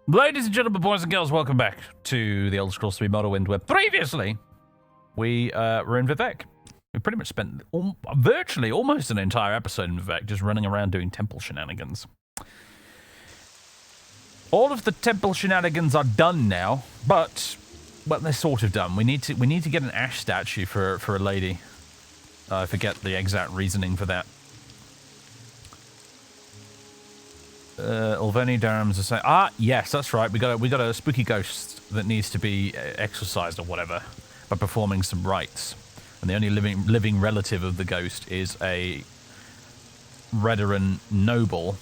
Ladies and gentlemen, boys and girls, welcome back to the Elder Scrolls 3 Morrowind, where previously we were in Vivec. We pretty much spent virtually almost an entire episode in Vivec just running around doing temple shenanigans. All of the temple shenanigans are done now, but well, they're sort of done. We need to get an ash statue for a lady. I forget the exact reasoning for that. Ulveni Darams are saying, yes, that's right. We got a spooky ghost that needs to be exorcised or whatever by performing some rites, and the only living relative of the ghost is a Redaran noble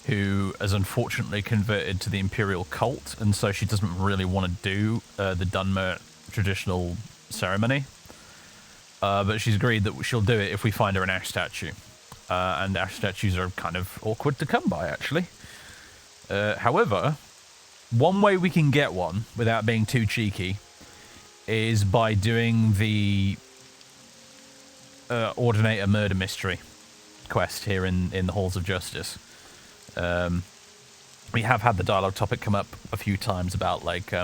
who has unfortunately converted to the Imperial cult, and so she doesn't really want to do the Dunmer traditional ceremony. But she's agreed that she'll do it if we find her an ash statue. And ash statues are kind of awkward to come by, actually. However, one way we can get one without being too cheeky is by doing the Ordinator Murder Mystery quest here in the Halls of Justice. We have had the dialogue topic come up a few times about like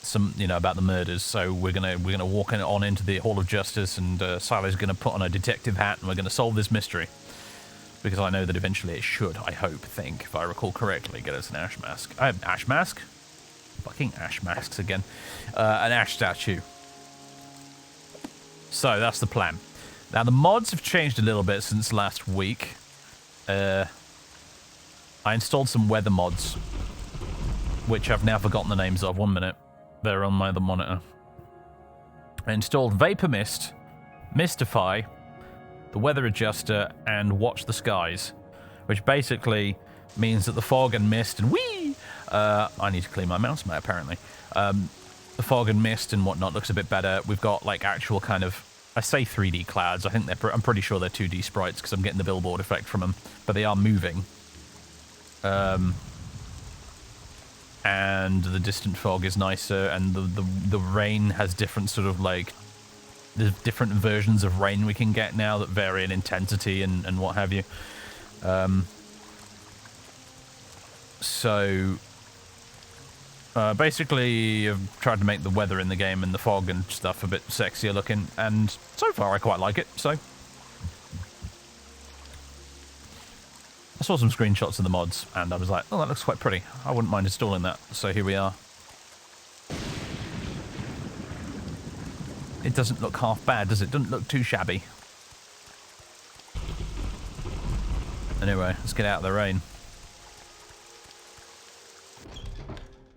some, about the murders, so we're gonna walk on into the Hall of Justice, and Silo's gonna put on a detective hat, and we're gonna solve this mystery, because I know that eventually it should, I think, if I recall correctly, get us an ash mask. Ash mask? Fucking ash masks again. An ash statue. So that's the plan. Now the mods have changed a little bit since last week. I installed some weather mods, which I've now forgotten the names of. 1 minute. They're on my other monitor. I installed Vapor Mist, Mystify, the Weather Adjuster, and Watch the Skies, which basically means that the fog and mist and I need to clean my mouse mat apparently. The fog and mist and whatnot looks a bit better. We've got like actual kind of, I say 3D clouds. I think I'm pretty sure they're 2D sprites because I'm getting the billboard effect from them, but they are moving. And the distant fog is nicer, and the rain has different sort of like, there's different versions of rain we can get now that vary in intensity and what have you. So basically I've tried to make the weather in the game and the fog and stuff a bit sexier looking, and so far I quite like it, so. I saw some screenshots of the mods, and I was like, oh, that looks quite pretty. I wouldn't mind installing that, so here we are. It doesn't look half bad, does it? Doesn't look too shabby. Anyway, let's get out of the rain.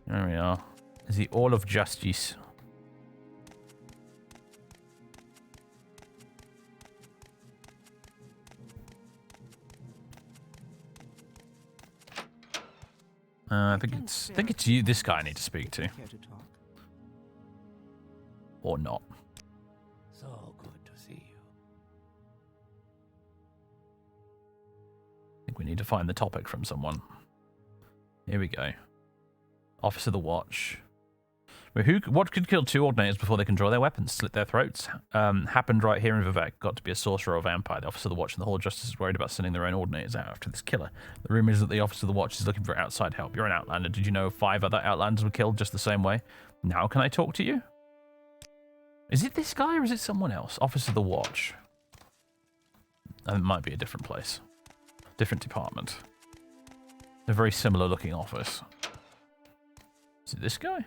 There we are. Is the All of Justice. I think it's you, this guy I need to speak to. Or not. So good to see you. I think we need to find the topic from someone. Here we go. Officer of the Watch. What could kill 2 Ordinators before they can draw their weapons, slit their throats? Happened right here in Vivec. Got to be a sorcerer or vampire. The Officer of the Watch and the Hall of Justice is worried about sending their own Ordinators out after this killer. The rumor is that the Officer of the Watch is looking for outside help. You're an Outlander. Did you know 5 other Outlanders were killed just the same way? Now can I talk to you? Is it this guy or is it someone else? Officer of the Watch. It might be a different place. Different department. A very similar looking office. Is it this guy?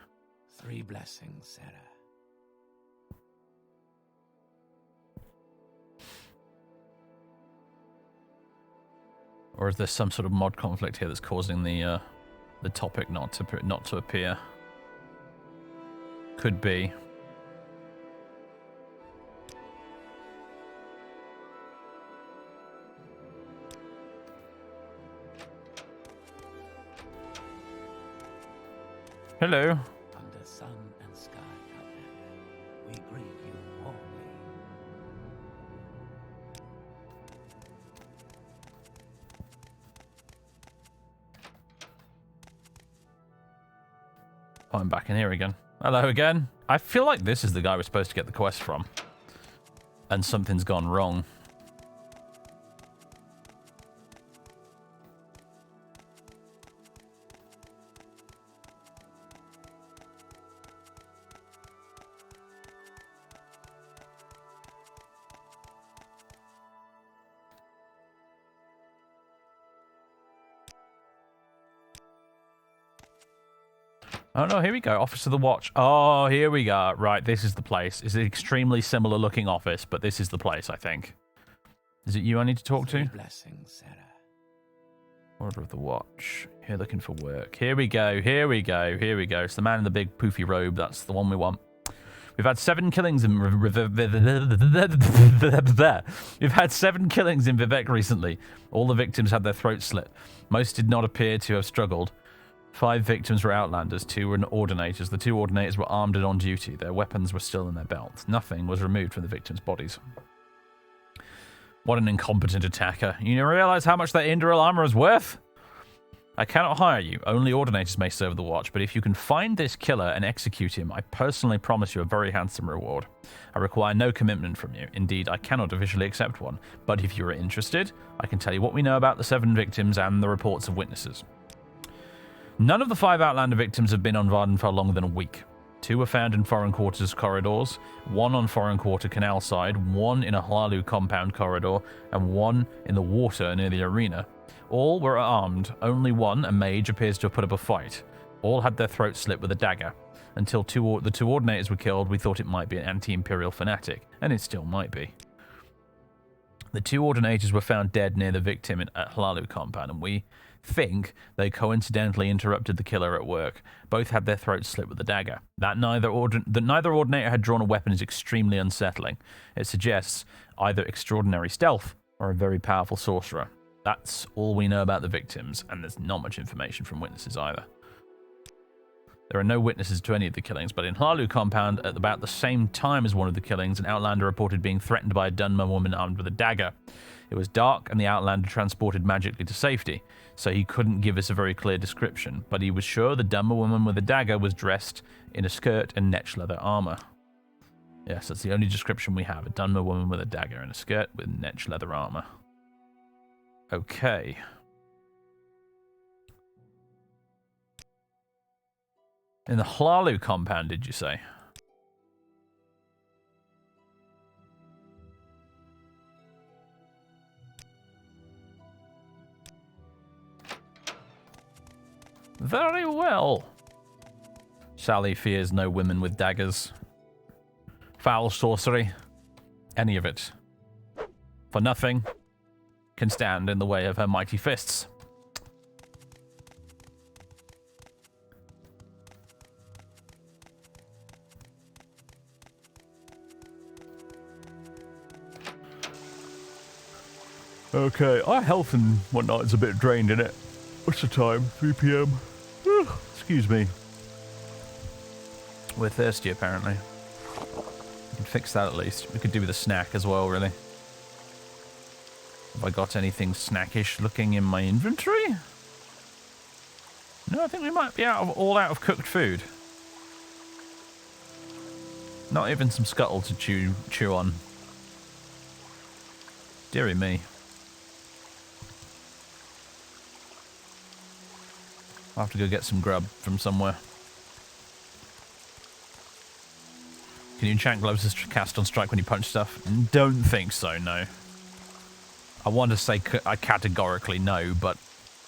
3 blessings, Sarah. Or is there some sort of mod conflict here that's causing the topic not to appear? Could be. Hello. Under sun and sky, Outlander, we greet you warmly. Oh, I'm back in here again. Hello again. I feel like this is the guy we're supposed to get the quest from. And something's gone wrong. Oh, no, here we go. Office of the Watch. Oh, here we go. Right, this is the place. It's an extremely similar looking office, but this is the place, I think. Is it you I need to talk to? Blessings, Sarah. Order of the Watch. Here looking for work. Here we go. Here we go. Here we go. It's the man in the big poofy robe. That's the one we want. We've had 7 killings in We've had 7 killings in Vivek recently. All the victims had their throats slit. Most did not appear to have struggled. 5 victims were Outlanders, 2 were Ordinators. The 2 Ordinators were armed and on duty. Their weapons were still in their belts. Nothing was removed from the victims' bodies. What an incompetent attacker. You realize how much that Indral armor is worth? I cannot hire you. Only Ordinators may serve the Watch, but if you can find this killer and execute him, I personally promise you a very handsome reward. I require no commitment from you. Indeed, I cannot officially accept one. But if you are interested, I can tell you what we know about the 7 victims and the reports of witnesses. None of the 5 Outlander victims have been on Varden for longer than a week. 2 were found in foreign quarters corridors, 1 on foreign quarter canal side, 1 in a Hlalu compound corridor, and 1 in the water near the arena. All were armed. Only 1, a mage, appears to have put up a fight. All had their throats slit with a dagger. Until the 2 Ordinators were killed, we thought it might be an anti-Imperial fanatic, and it still might be. The 2 Ordinators were found dead near the victim at Hlalu compound, and we think they coincidentally interrupted the killer at work. Both had their throats slit with a dagger. That neither Ordinator had drawn a weapon is extremely unsettling. It suggests either extraordinary stealth or a very powerful sorcerer. That's all we know about the victims, and there's not much information from witnesses either. There are no witnesses to any of the killings, but in Hlalu compound, at about the same time as one of the killings, an Outlander reported being threatened by a Dunmer woman armed with a dagger. It was dark, and the Outlander transported magically to safety, so he couldn't give us a very clear description, but he was sure the Dunmer woman with a dagger was dressed in a skirt and netch leather armor. Yes, that's the only description we have, a Dunmer woman with a dagger and a skirt with netch leather armor. Okay. In the Hlalu compound, did you say? Very well. Sally fears no women with daggers. Foul sorcery. Any of it. For nothing can stand in the way of her mighty fists. Okay, our health and whatnot is a bit drained in it. What's the time? 3 p.m. Excuse me. We're thirsty, apparently. We can fix that at least. We could do with a snack as well, really. Have I got anything snackish looking in my inventory? No, I think we might be all out of cooked food. Not even some scuttle to chew on. Dearie me. I'll have to go get some grub from somewhere. Can you enchant gloves to cast on strike when you punch stuff? Don't think so, no. I want to say I categorically no, but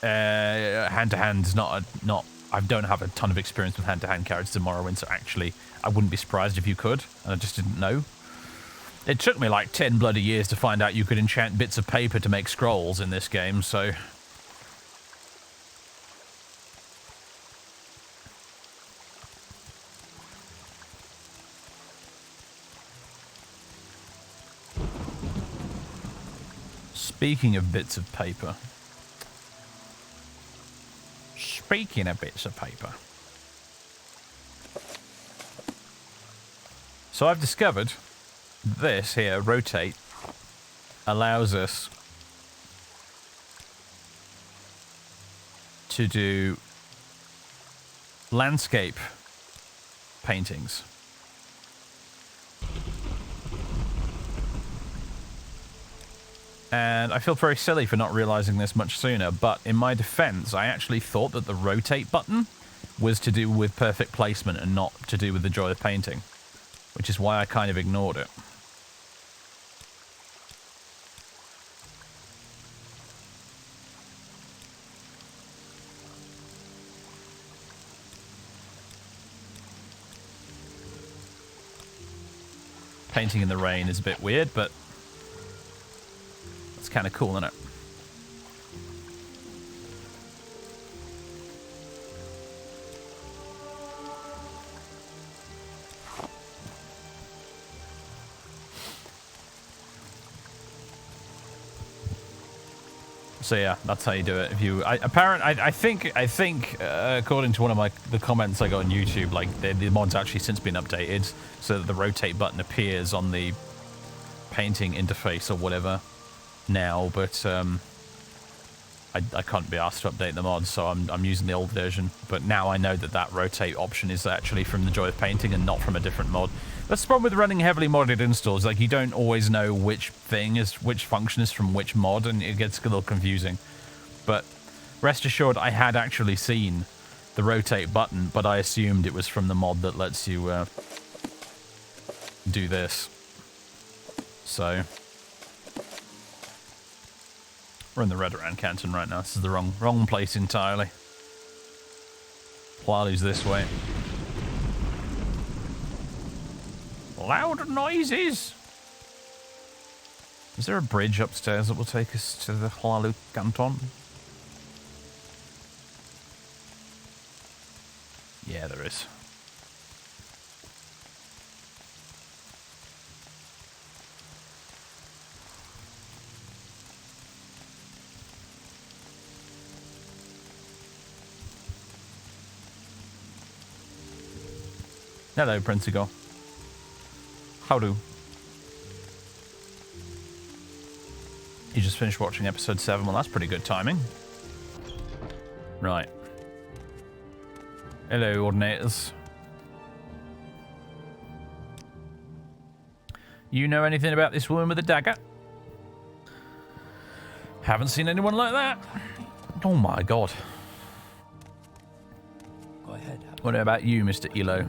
hand-to-hand is not. I don't have a ton of experience with hand-to-hand characters in Morrowind, so actually I wouldn't be surprised if you could, and I just didn't know. It took me like 10 bloody years to find out you could enchant bits of paper to make scrolls in this game, so... Speaking of bits of paper. Speaking of bits of paper. So I've discovered this here, rotate, allows us to do landscape paintings. And I feel very silly for not realizing this much sooner, but in my defense, I actually thought that the rotate button was to do with perfect placement and not to do with the joy of painting, which is why I kind of ignored it. painting in the rain is a bit weird, but it's kind of cool, isn't it? So yeah, that's how you do it. If you, I think, according to one of the comments I got on YouTube, like the mod's actually since been updated, so that the rotate button appears on the painting interface or whatever now. But I can't be asked to update the mod, so I'm using the old version. But now I know that that rotate option is actually from the Joy of Painting and not from a different mod. That's the problem with running heavily modded installs. Like, you don't always know which function is from which mod, and it gets a little confusing. But rest assured, I had actually seen the rotate button, but I assumed it was from the mod that lets you do this. So we're in the Redoran Canton right now. This is the wrong place entirely. Plalu's this way. Loud noises! Is there a bridge upstairs that will take us to the Hlalu Canton? Yeah, there is. Hello, Princigal. How do? You just finished watching episode 7. Well, that's pretty good timing. Right. Hello, Ordinators. You know anything about this woman with a dagger? Haven't seen anyone like that. Oh my god. Go ahead. What about you, Mr. Elo?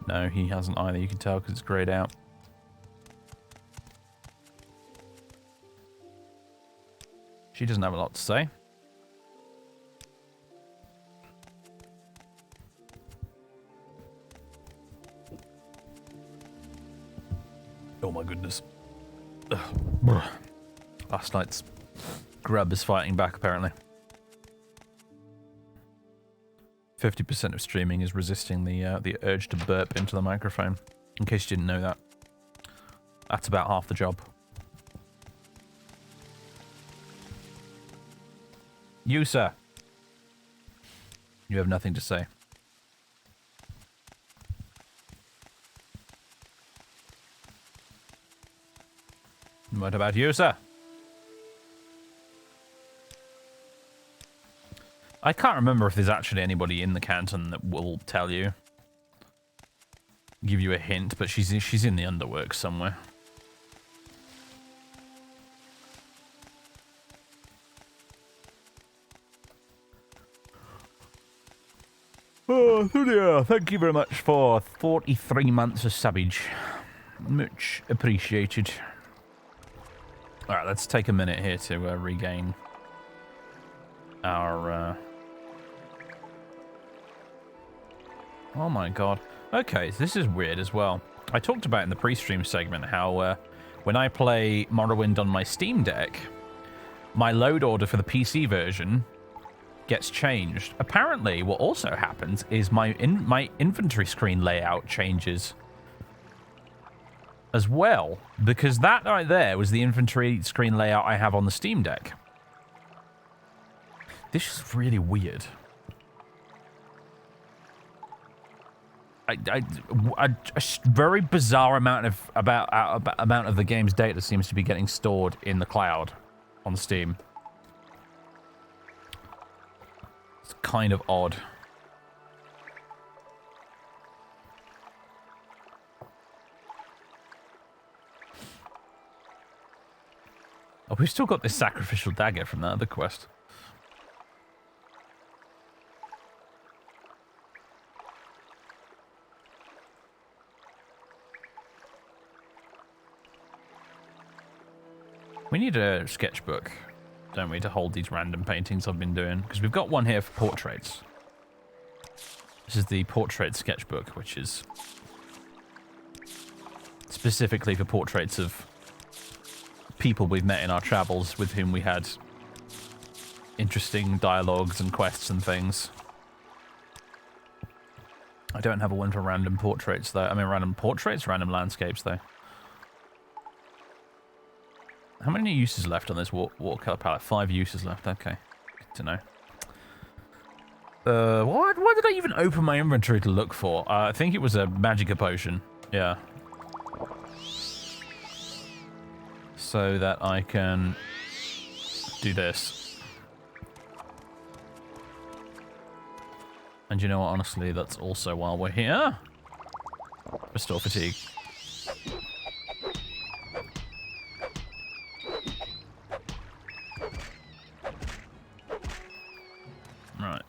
No, he hasn't either. You can tell because it's grayed out. She doesn't have a lot to say. Oh my goodness. Ugh. Last night's grub is fighting back, apparently. 50% of streaming is resisting the urge to burp into the microphone. In case you didn't know that. That's about half the job. You, sir. You have nothing to say. What about you, sir? I can't remember if there's actually anybody in the canton that will tell you. Give you a hint, but she's in the underworks somewhere. Oh, Thulia, thank you very much for 43 months of subbage. Much appreciated. Alright, let's take a minute here to regain our... Oh my god. Okay, so this is weird as well. I talked about in the pre-stream segment how when I play Morrowind on my Steam Deck, my load order for the PC version gets changed. Apparently, what also happens is my inventory screen layout changes as well, because that right there was the inventory screen layout I have on the Steam Deck. This is really weird. A very bizarre amount of amount of the game's data seems to be getting stored in the cloud on Steam. It's kind of odd. Oh, we've still got this sacrificial dagger from that other quest. We need a sketchbook, don't we, to hold these random paintings I've been doing? Because we've got one here for portraits. This is the portrait sketchbook, which is specifically for portraits of people we've met in our travels with whom we had interesting dialogues and quests and things. I don't have a one for random portraits, though. I mean, random portraits, random landscapes, though. How many uses left on this watercolor palette? 5 uses left. Okay, good to know. What did I even open my inventory to look for? I think it was a Magicka potion. Yeah. So that I can do this. And you know what, honestly, that's also while we're here. Restore fatigue. Right.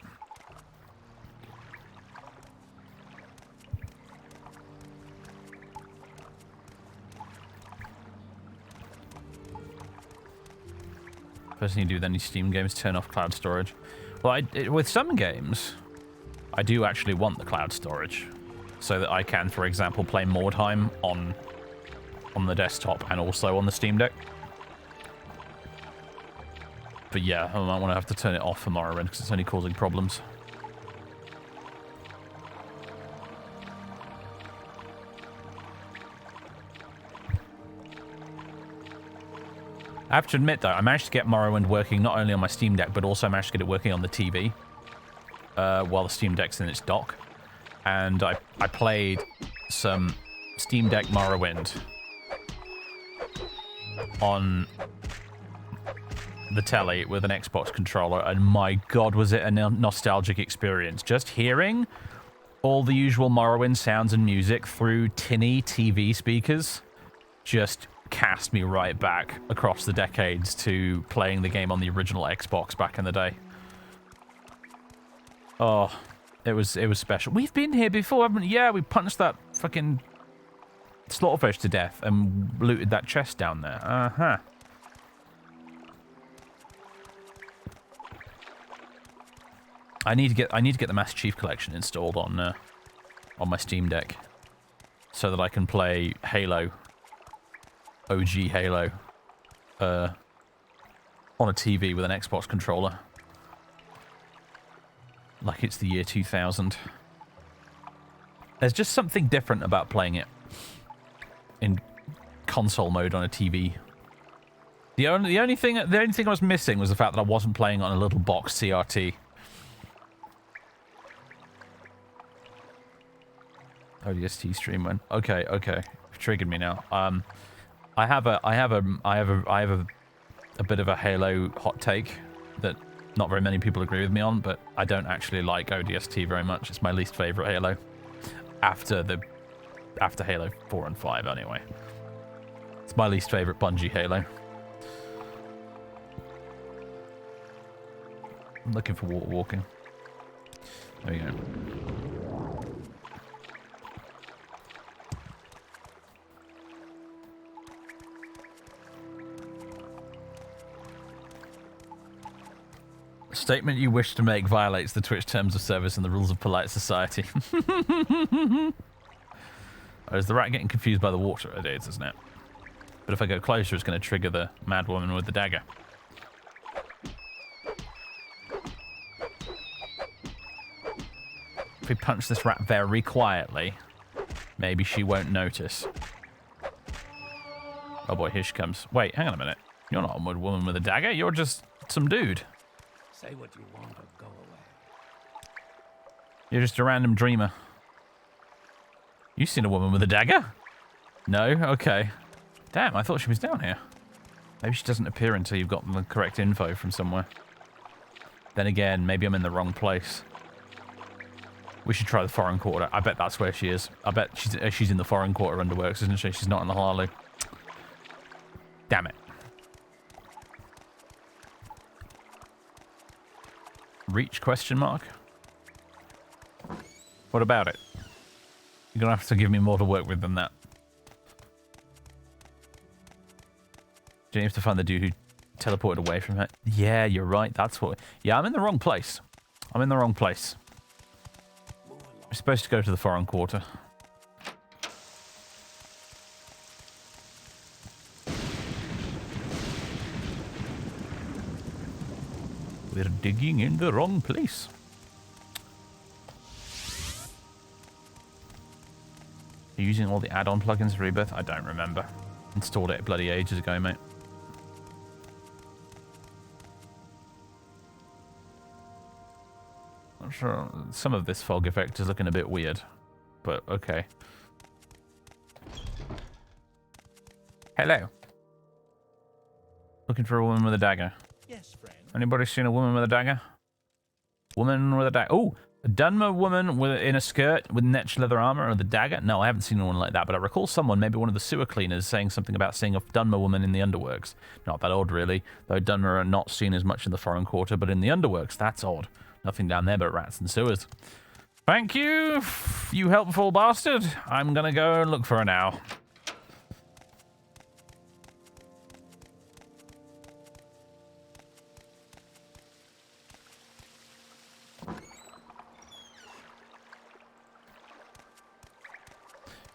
First thing you do then, you Steam games, turn off cloud storage. Well, with some games, I do actually want the cloud storage, so that I can, for example, play Mordheim on the desktop and also on the Steam Deck. But yeah, I might want to have to turn it off for Morrowind because it's only causing problems. I have to admit, though, I managed to get Morrowind working not only on my Steam Deck, but also managed to get it working on the TV while the Steam Deck's in its dock. And I played some Steam Deck Morrowind on the telly with an Xbox controller, and my god, was it a nostalgic experience. Just hearing all the usual Morrowind sounds and music through tinny TV speakers just cast me right back across the decades to playing the game on the original Xbox back in the day. Oh, it was special. We've been here before, haven't we? Yeah, we punched that fucking slaughterfish to death and looted that chest down there. Uh-huh. I need to get the Master Chief Collection installed on my Steam Deck so that I can play Halo, OG Halo, on a TV with an Xbox controller, like it's the year 2000. There's just something different about playing it in console mode on a TV. The only thing I was missing was the fact that I wasn't playing on a little box CRT. ODST stream went. Okay. You've triggered me now. I have a bit of a Halo hot take that not very many people agree with me on, but I don't actually like ODST very much. It's my least favorite Halo after Halo 4 and 5 anyway. It's my least favorite Bungie Halo. I'm looking for water walking. There we go. Statement you wish to make violates the Twitch terms of service and the rules of polite society. Oh, is the rat getting confused by the water? It is, isn't it? But if I go closer, it's going to trigger the mad woman with the dagger. If we punch this rat very quietly, maybe she won't notice. Oh boy, here she comes. Wait, hang on a minute. You're not a mad woman with a dagger. You're just some dude. Say what you want or go away. You're just a random dreamer. You seen a woman with a dagger? No? Okay. Damn, I thought she was down here. Maybe she doesn't appear until you've got the correct info from somewhere. Then again, maybe I'm in the wrong place. We should try the foreign quarter. I bet that's where she is. I bet she's in the foreign quarter underworks, isn't she? She's not in the Harley. Damn it. Reach question mark? What about it? You're gonna have to give me more to work with than that. Do you have to find the dude who teleported away from her? Yeah, you're right. That's what... Yeah, I'm in the wrong place. I'm in the wrong place. Move We're supposed to go to the foreign quarter. We're digging in the wrong place. Are you using all the add-on plugins for Rebirth? I don't remember. Installed it bloody ages ago, mate. Not sure. Some of this fog effect is looking a bit weird, but okay. Hello. Looking for a woman with a dagger. Yes, friend. Anybody seen a woman with a dagger? Woman with a dagger. Oh, a Dunmer woman in a skirt with netch leather armor and a dagger? No, I haven't seen one like that, but I recall someone, maybe one of the sewer cleaners, saying something about seeing a Dunmer woman in the underworks. Not that odd, really, though Dunmer are not seen as much in the foreign quarter, but in the underworks, that's odd. Nothing down there but rats and sewers. Thank you, you helpful bastard. I'm gonna go and look for her now.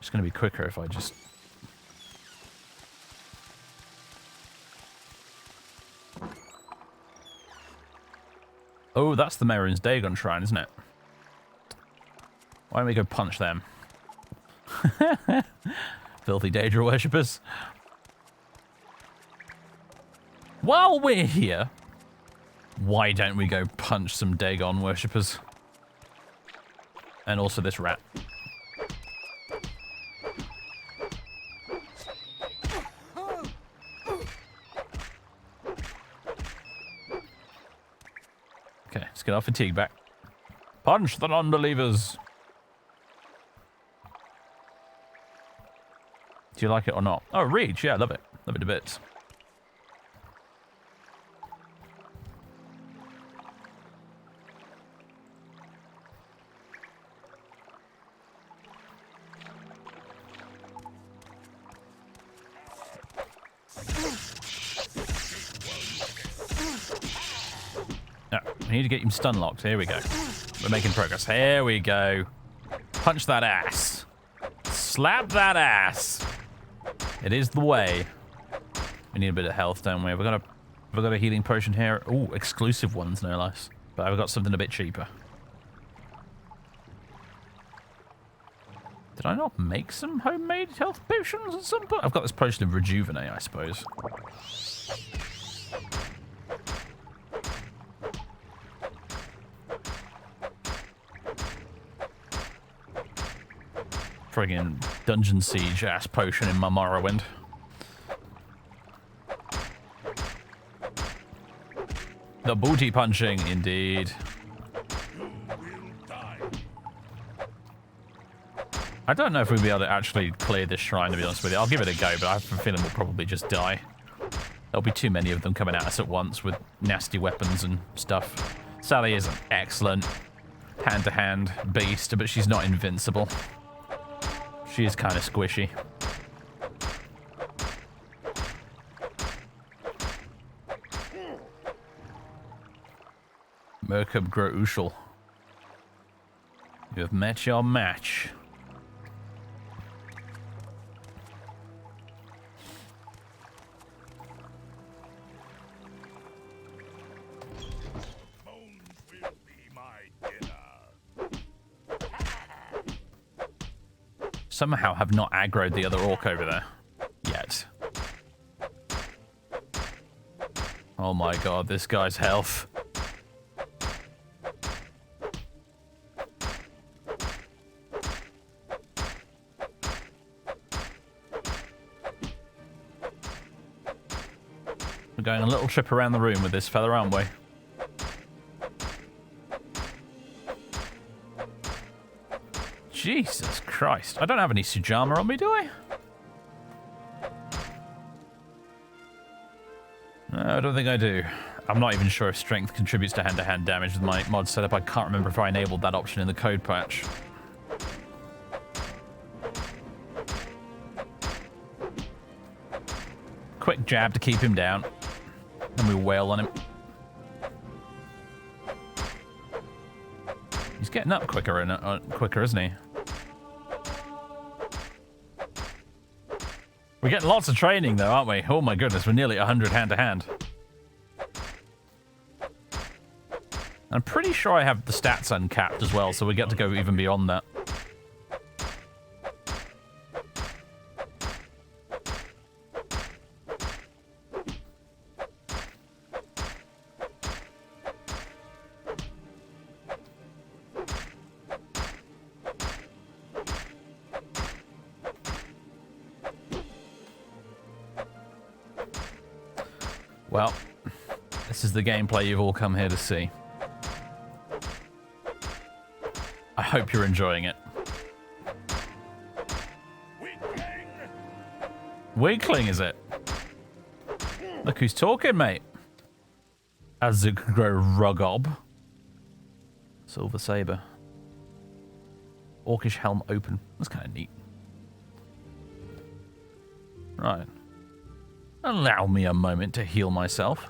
It's going to be quicker if I just... Oh, that's the Merrin's Dagon Shrine, isn't it? Why don't we go punch them? Filthy Daedra worshippers. While we're here, why don't we go punch some Dagon worshippers? And also this rat. Okay, let's get our fatigue back. Punch the non-believers. Do you like it or not? Oh, Reach, yeah, love it. Love it a bit. No, we need to get him stun locked. Here we go. We're making progress. Here we go. Punch that ass. Slap that ass. It is the way. We need a bit of health, don't we? We've got a healing potion here. Ooh, exclusive ones, no less. But I've got something a bit cheaper. Did I not make some homemade health potions at some point? I've got this potion of Rejuvenate, I suppose. Friggin' Dungeon Siege ass potion in my Morrowind. The booty punching, indeed. I don't know if we'll be able to actually clear this shrine, to be honest with you. I'll give it a go, but I have a feeling we'll probably just die. There'll be too many of them coming at us at once with nasty weapons and stuff. Sally is an excellent hand-to-hand beast, but she's not invincible. She is kind of squishy. Merkab Groushal. You have met your match. Somehow have not aggroed the other orc over there yet. Oh my god, this guy's health. We're going a little trip around the room with this fella, aren't we? Jesus Christ. I don't have any Sujama on me, do I? No, I don't think I do. I'm not even sure if strength contributes to hand-to-hand damage with my mod setup. I can't remember if I enabled that option in the code patch. Quick jab to keep him down. And we wail on him. He's getting up quicker, isn't he? We're getting lots of training, though, aren't we? Oh my goodness, we're nearly 100 hand-to-hand. I'm pretty sure I have the stats uncapped as well, so we get to go even beyond that. Well, this is the gameplay you've all come here to see. I hope you're enjoying it. Weakling, is it? Look who's talking, mate. Azugro Silver Saber. Orcish helm open. That's kind of neat. Right. Allow me a moment to heal myself.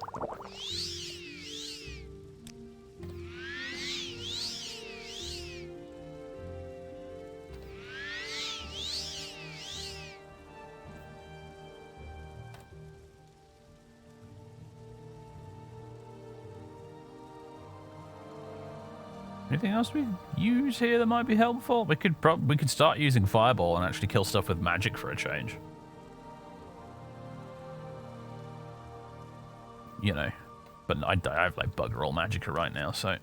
Anything else we use here that might be helpful? We could start using Fireball and actually kill stuff with magic for a change. You know, but I have like bugger all magicka right now, so.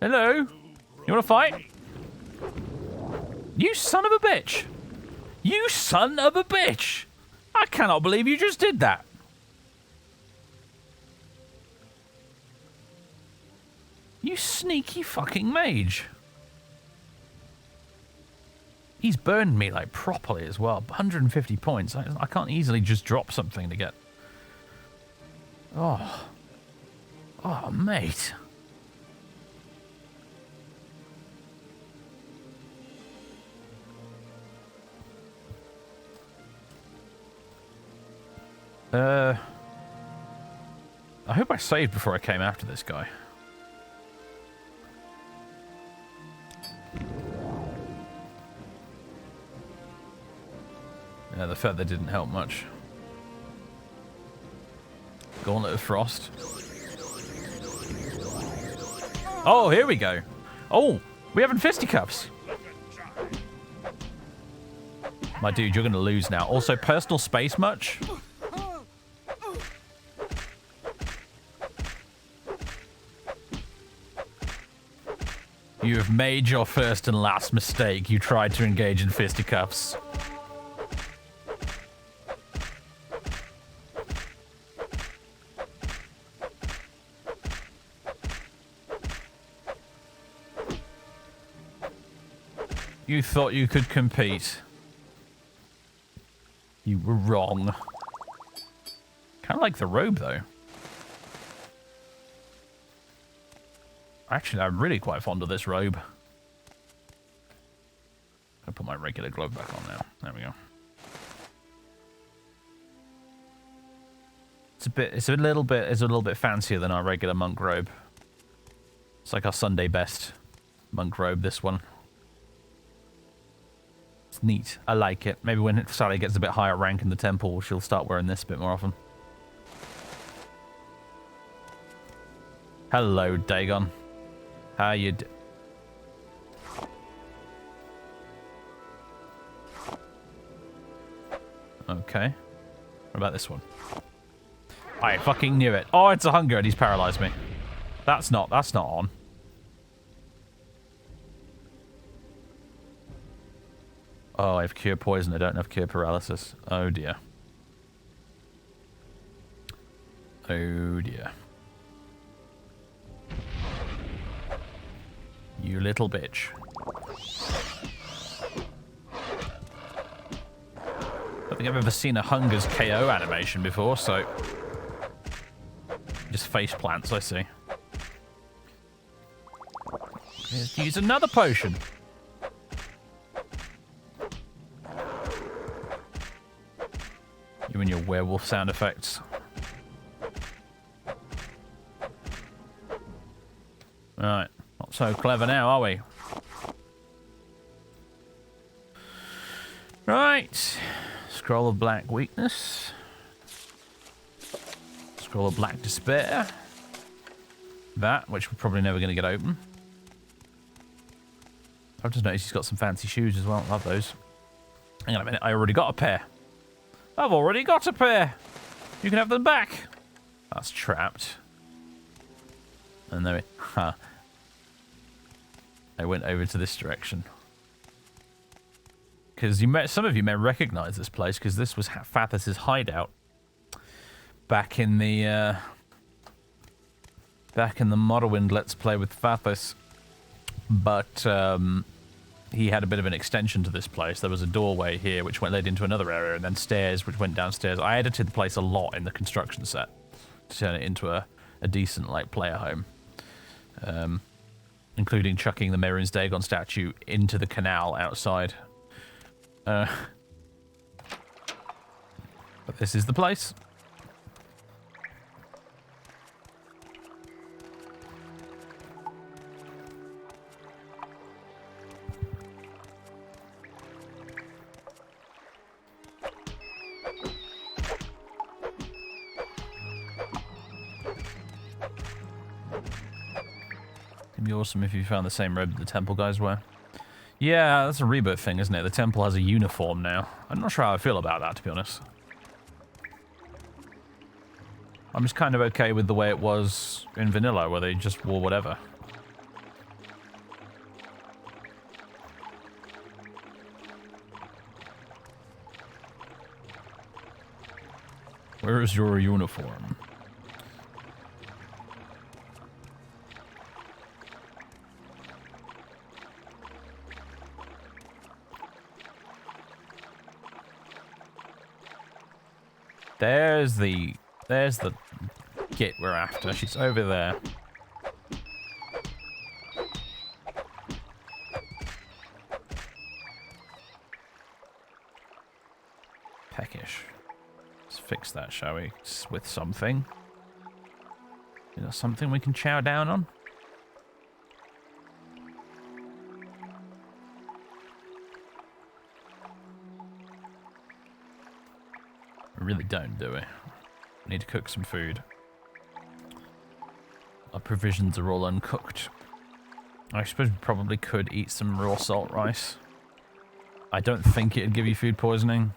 Hello? You wanna fight? You son of a bitch! You son of a bitch! I cannot believe you just did that. You sneaky fucking mage. He's burned me like properly as well. 150 points. I can't easily just drop something to get. Oh. Oh, mate. I hope I saved before I came after this guy. Yeah, the feather didn't help much. Gauntlet of Frost. Oh, here we go. Oh, we having fisticuffs. My dude, you're going to lose now. Also, personal space much? You have made your first and last mistake. You tried to engage in fisticuffs. You thought you could compete. You were wrong. Kind of like the robe, though. Actually, I'm really quite fond of this robe. I'll put my regular glove back on now. There we go. It's a little bit fancier than our regular monk robe. It's like our Sunday best monk robe, this one. It's neat. I like it. Maybe when Sally gets a bit higher rank in the temple, she'll start wearing this a bit more often. Hello, Dagon. How you d- Okay. What about this one? I fucking knew it. Oh, it's a hunger and he's paralyzed me. That's not on. Oh, I have cure poison. I don't have cure paralysis. Oh dear. Oh dear. You little bitch. I don't think I've ever seen a Hunger's KO animation before, so... Just face plants, I see. Let's use another potion. You and your werewolf sound effects. Alright. Not so clever now, are we? Right. Scroll of Black Weakness. Scroll of Black Despair. That, which we're probably never going to get open. I've just noticed he's got some fancy shoes as well. Love those. Hang on a minute. I already got a pair. I've already got a pair. You can have them back. That's trapped. And there I went over to this direction. Because some of you may recognize this place, because this was Fathus' hideout back in the Morrowind Let's Play with Fathus. But he had a bit of an extension to this place. There was a doorway here which led into another area, and then stairs which went downstairs. I edited the place a lot in the construction set to turn it into a decent like player home, including chucking the Mehrunes Dagon statue into the canal outside. But this is the place. It'd be awesome if you found the same robe the temple guys wear. Yeah, that's a Rebirth thing, isn't it? The temple has a uniform now. I'm not sure how I feel about that, to be honest. I'm just kind of okay with the way it was in vanilla, where they just wore whatever. Where is your uniform? There's the git we're after. She's over there. Peckish. Let's fix that, shall we? With something. Is there something we can chow down on? We really don't, do we? We need to cook some food. Our provisions are all uncooked. I suppose we probably could eat some raw salt rice. I don't think it'd give you food poisoning.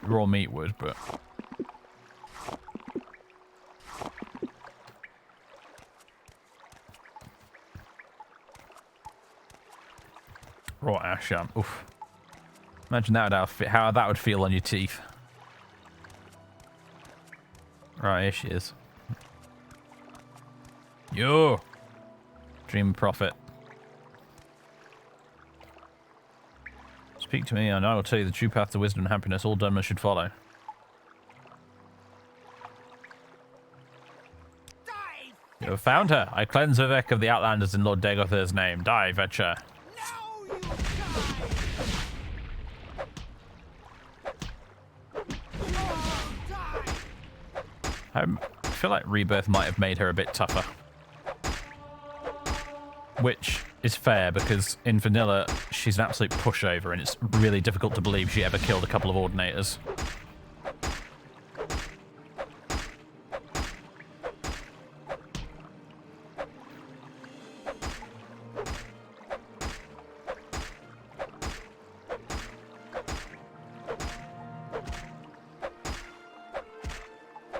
Raw meat would, but... Raw ash jam. Oof. Imagine how that would feel on your teeth. Right, here she is. Yo! Dream prophet. Speak to me, and I will tell you the true path to wisdom and happiness all Dunmer should follow. You have found her. I cleanse Vivek of the Outlanders in Lord Dagother's name. Die, Vetcher. I feel like Rebirth might have made her a bit tougher. Which is fair, because in vanilla, she's an absolute pushover, and it's really difficult to believe she ever killed a couple of Ordinators.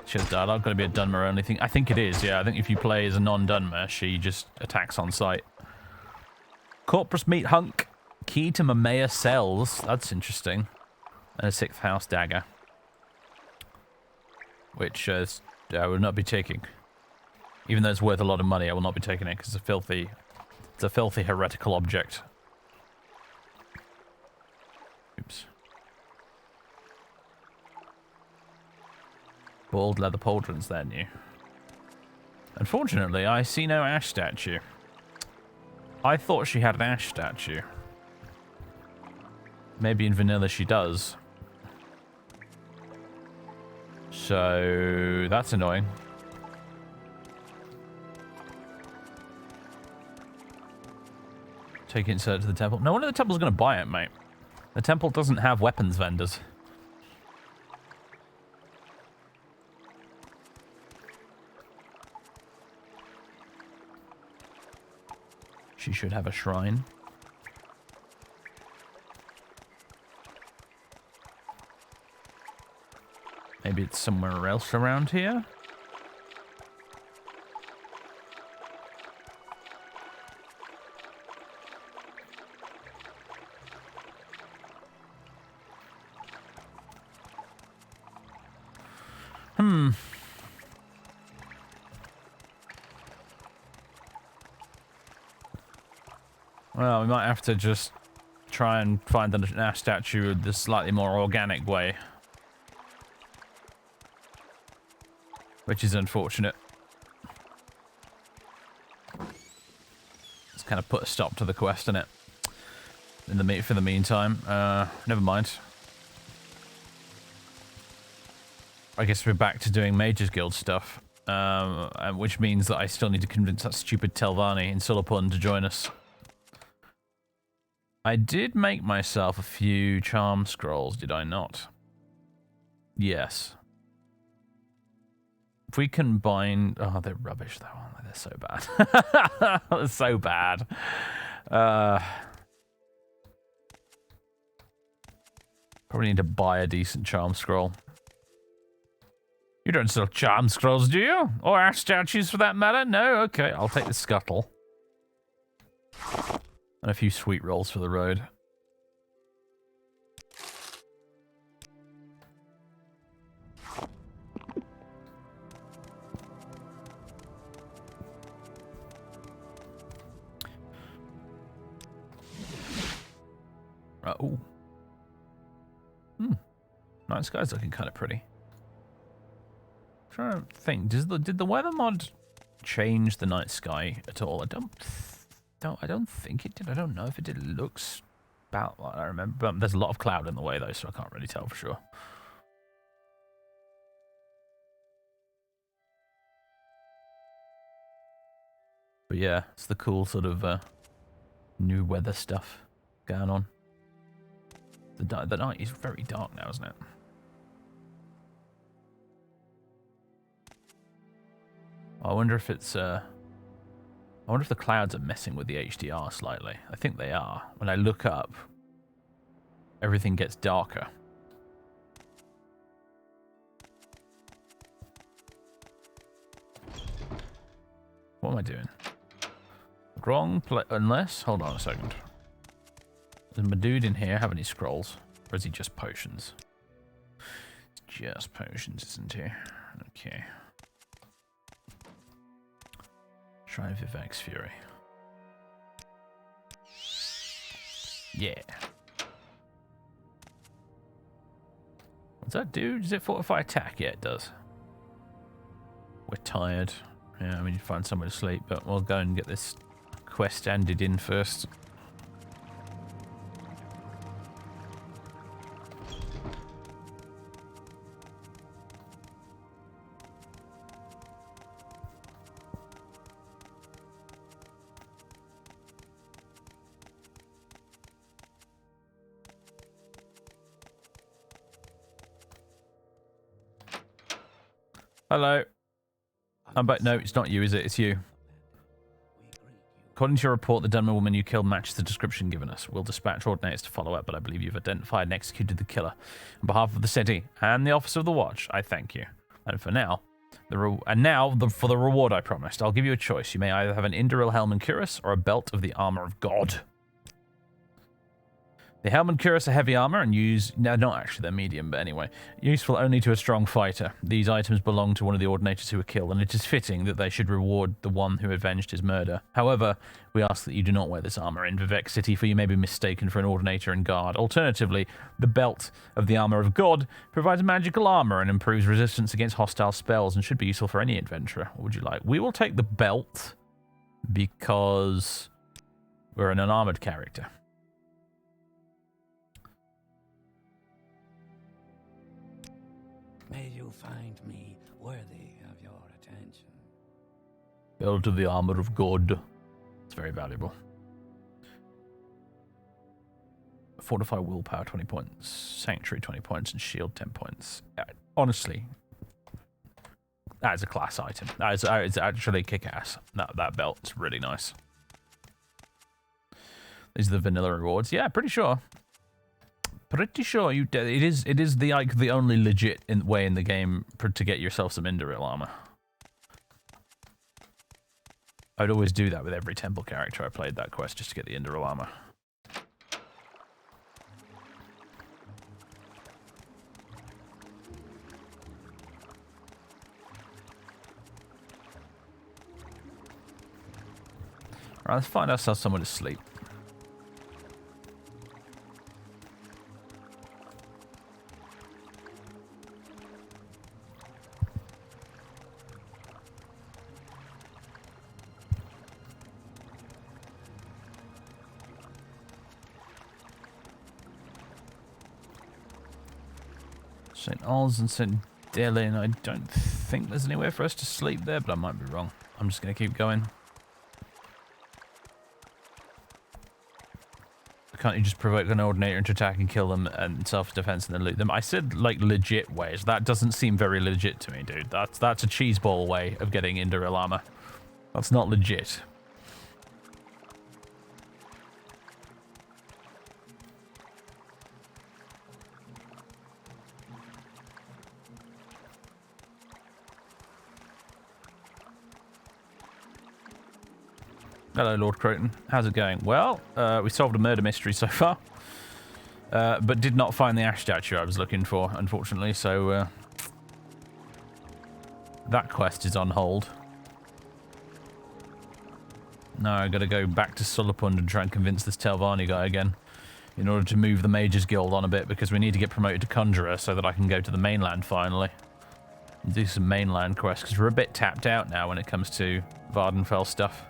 She has dialogue, got to be a Dunmer only thing. I think it is, yeah. I think if you play as a non-Dunmer, she just attacks on sight. Corpus Meat Hunk. Key to Mamea Cells. That's interesting. And a 6th house dagger. Which I will not be taking. Even though it's worth a lot of money, I will not be taking it because it's a filthy heretical object. Oops. Bald leather pauldrons, then you. Unfortunately, I see no ash statue. I thought she had an ash statue. Maybe in vanilla she does. So that's annoying. Take it and sell it to the temple. No one at the temple's going to buy it, mate. The temple doesn't have weapons vendors. She should have a shrine. Maybe it's somewhere else around here? Well, we might have to just try and find the Nash statue the slightly more organic way. Which is unfortunate. It's kind of put a stop to the quest, innit? For the meantime. Never mind. I guess we're back to doing Mage's Guild stuff. Which means that I still need to convince that stupid Telvanni in Sulapun to join us. I did make myself a few charm scrolls, did I not? Yes. If we combine... Oh, they're rubbish, though, aren't they? They're so bad. They're so bad. Probably need to buy a decent charm scroll. You don't sell charm scrolls, do you? Or ash statues, for that matter? No? Okay, I'll take the scuttle. And a few sweet rolls for the road. Ooh. Night sky's looking kind of pretty. I'm trying to think, did the weather mod change the night sky at all? I don't think it did. I don't know if it did. It looks about like I remember. But there's a lot of cloud in the way though, so I can't really tell for sure. But yeah, it's the cool sort of new weather stuff going on. The night is very dark now, isn't it? I wonder if it's I wonder if the clouds are messing with the HDR slightly. I think they are. When I look up, everything gets darker. What am I doing? Wrong place. Unless, hold on a second. Does my dude in here have any scrolls? Or is he just potions? It's just potions, isn't he? Okay. Shrine of Vivek's Fury. Yeah. What's that do? Does it fortify attack? Yeah, it does. We're tired. Yeah, we need to find somewhere to sleep, but we'll go and get this quest ended in first. Hello. I'm back. No, it's not you, is it? It's you. According to your report, the Dunmer woman you killed matches the description given us. We'll dispatch ordinators to follow up, but I believe you've identified and executed the killer. On behalf of the city and the Office of the Watch, I thank you. And for now, for the reward I promised, I'll give you a choice. You may either have an Indoril helm and cuirass or a belt of the armor of God. The helm and cuirass are heavy armor and not actually, they're medium, but anyway, useful only to a strong fighter. These items belong to one of the ordinators who were killed, and it is fitting that they should reward the one who avenged his murder. However, we ask that you do not wear this armor in Vivek City, for you may be mistaken for an ordinator and guard. Alternatively, the belt of the armor of God provides magical armor and improves resistance against hostile spells and should be useful for any adventurer. What would you like? We will take the belt because we're an unarmored character. May you find me worthy of your attention. Belt of the armor of God. It's very valuable. Fortify Willpower 20 points, Sanctuary 20 points, and Shield 10 points. Honestly, that is a class item. That is actually kick-ass. That belt's really nice. These are the vanilla rewards. Yeah, pretty sure. Pretty sure it is the only legit way in the game to get yourself some Indoril armor. I'd always do that with every temple character I played that quest just to get the Indoril armor. Alright, let's find ourselves somewhere to sleep. St. Ols and St. Delin, I don't think there's anywhere for us to sleep there, but I might be wrong. I'm just going to keep going. Can't you just provoke an Ordinator into attack and kill them and self-defense and then loot them? I said, like, legit ways. That doesn't seem very legit to me, dude. That's a cheeseball way of getting Indoril armor. That's not legit. Hello, Lord Croton. How's it going? Well, we solved a murder mystery so far, but did not find the ash statue I was looking for, unfortunately, so that quest is on hold. Now I gotta go back to Sulapund and try and convince this Telvanni guy again in order to move the Mages Guild on a bit, because we need to get promoted to Conjurer so that I can go to the mainland finally and do some mainland quests, because we're a bit tapped out now when it comes to Vardenfell stuff.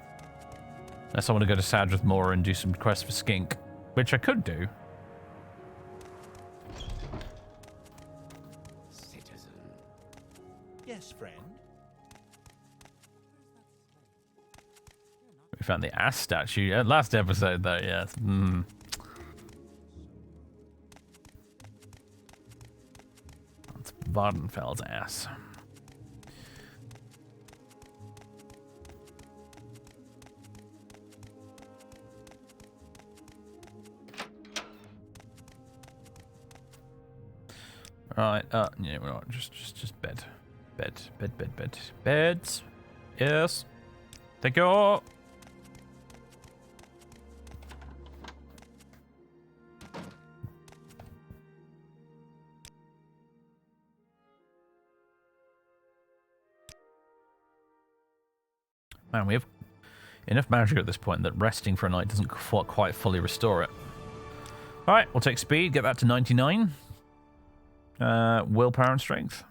Unless I want to go to Sadrith Moor and do some quests for Skink, which I could do. Citizen. Yes, friend. We found the ass statue. Last episode, though, yes. That's Vardenfell's ass. Right, yeah, we're not, just bed. Beds. Yes. Thank you. Man, we have enough magic at this point that resting for a night doesn't quite fully restore it. Alright, we'll take speed, get that to 99. Willpower and strength.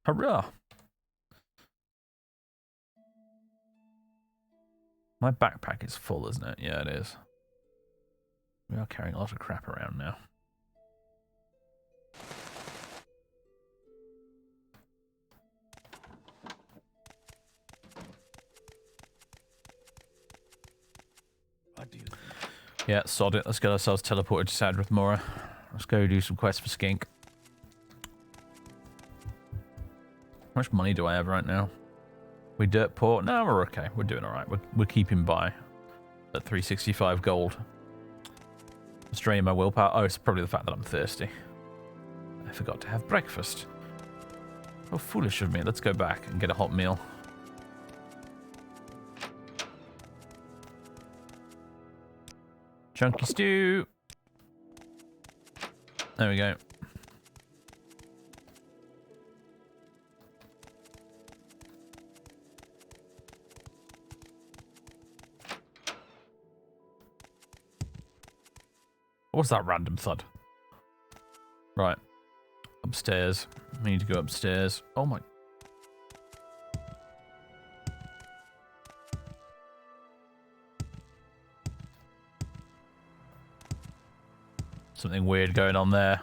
Hurrah! My backpack is full, isn't it? Yeah, it is. We are carrying a lot of crap around now. Yeah, sod it. Let's get ourselves teleported to Sadrith Moor. Let's go do some quests for Skink. How much money do I have right now? We dirt poor? No, we're okay. We're doing alright. We're keeping by at 365 gold. What's draining my willpower? Oh, it's probably the fact that I'm thirsty. I forgot to have breakfast. How foolish of me. Let's go back and get a hot meal. Chunky stew. There we go. What's that random thud? Right. Upstairs. We need to go upstairs. Oh my. Something weird going on there.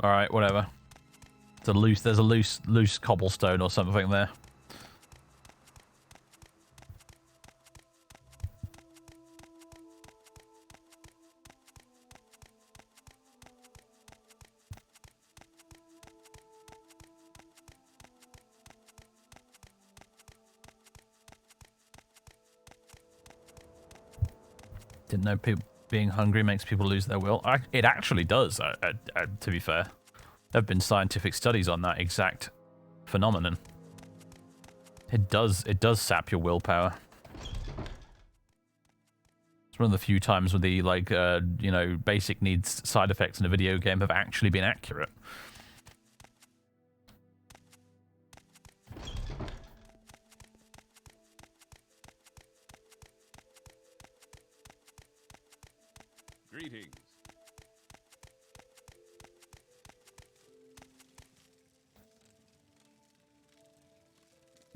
Alright, whatever. There's a loose cobblestone or something there. Didn't know people being hungry makes people lose their will. It actually does, to be fair. There have been scientific studies on that exact phenomenon. It does sap your willpower. It's one of the few times where the, like, you know, basic needs side effects in a video game have actually been accurate. Greetings.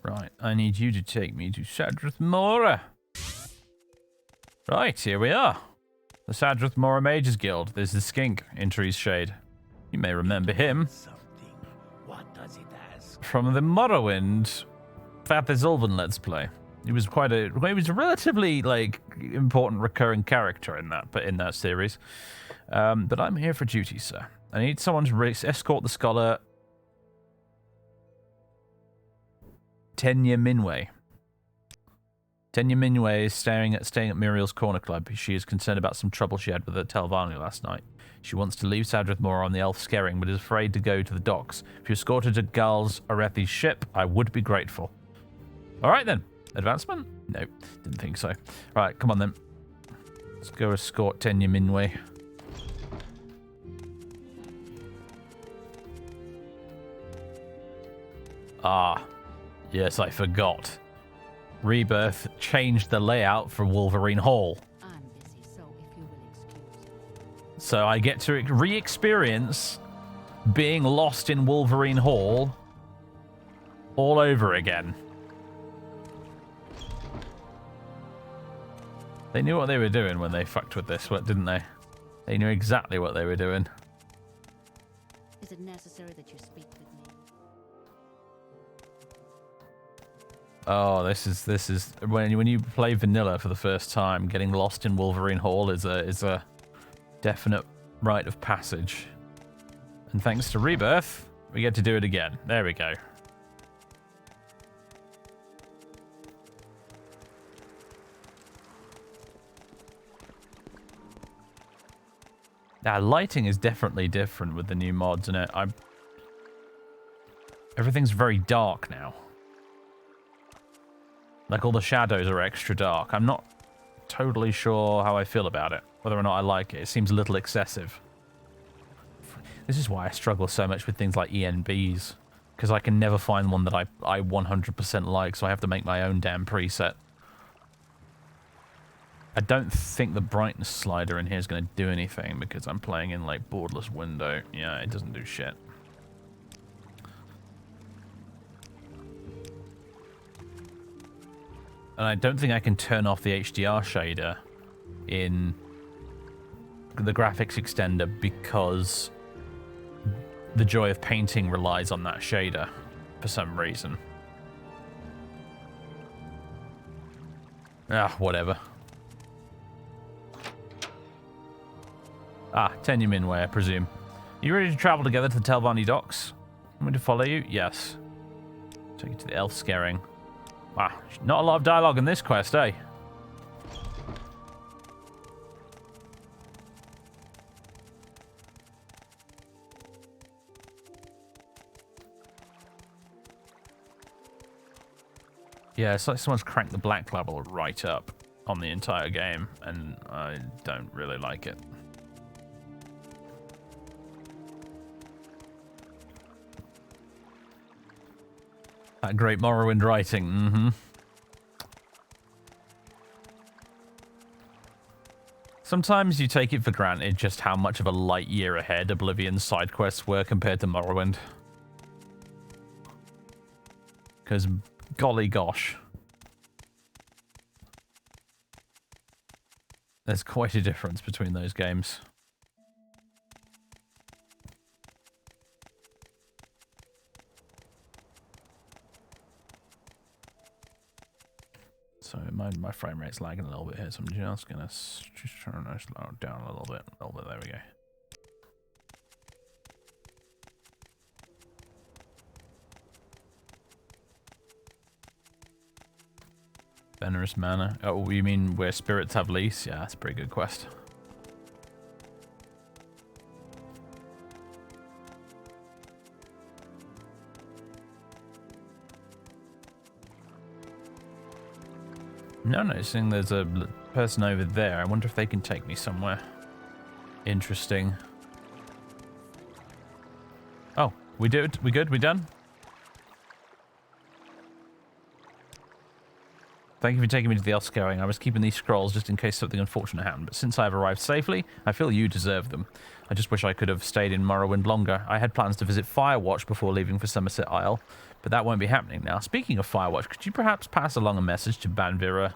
Right, I need you to take me to Sadrith Mora. Right, here we are. The Sadrith Mora Mages Guild. There's the skink in Tree's Shade. You may remember him Something. What does it ask? from the Morrowind Rebirth Let's Play. He was he was a relatively, like, important recurring character in that series. But I'm here for duty, sir. I need someone to escort the scholar Tenya Minway. Tenya Minway is staying at Muriel's Corner Club. She is concerned about some trouble she had with the Telvanni last night. She wants to leave Sadrith Mora on the Elf Skerring, but is afraid to go to the docks. If you escort her to Gal's Arethi's ship, I would be grateful. All right, then. Advancement? No, didn't think so. Right, come on, then. Let's go escort Tenya Minway. Ah, yes, I forgot. Rebirth changed the layout for Wolverine Hall. I'm busy, so if you will excuse me. So I get to re-experience being lost in Wolverine Hall all over again. They knew what they were doing when they fucked with this, didn't they? They knew exactly what they were doing. Is it necessary that you speak with me? Oh, this is when you play vanilla for the first time, getting lost in Wolverine Hall is a definite rite of passage. And thanks to Rebirth, we get to do it again. There we go. Now, lighting is definitely different with the new mods in it. Everything's very dark now. Like, all the shadows are extra dark. I'm not totally sure how I feel about it, whether or not I like it. It seems a little excessive. This is why I struggle so much with things like ENBs, because I can never find one that I 100% like, so I have to make my own damn preset. I don't think the brightness slider in here is going to do anything because I'm playing in, like, borderless window. Yeah, it doesn't do shit. And I don't think I can turn off the HDR shader in the graphics extender because the joy of painting relies on that shader for some reason. Ah, whatever. Ah, Tenya Minway, I presume. You ready to travel together to the Telvanni docks? Want me to follow you? Yes. Take you to the Elf Skerring. Ah, not a lot of dialogue in this quest, eh? Yeah, it's like someone's cranked the black level right up on the entire game, and I don't really like it. That great Morrowind writing, mm-hmm. Sometimes you take it for granted just how much of a light year ahead Oblivion's side quests were compared to Morrowind. Because, golly gosh. There's quite a difference between those games. So my frame rate's lagging a little bit here, so I'm just gonna turn it slow down a little bit. There we go. Venerous Manor. Oh, you mean where spirits have lease? Yeah, that's a pretty good quest. No, noticing there's a person over there. I wonder if they can take me somewhere. Interesting. Oh, we did. We good? We done? Thank you for taking me to the Escorting. I was keeping these scrolls just in case something unfortunate happened, but since I have arrived safely, I feel you deserve them. I just wish I could have stayed in Morrowind longer. I had plans to visit Firewatch before leaving for Somerset Isle, but that won't be happening now. Speaking of Firewatch, could you perhaps pass along a message to Banvira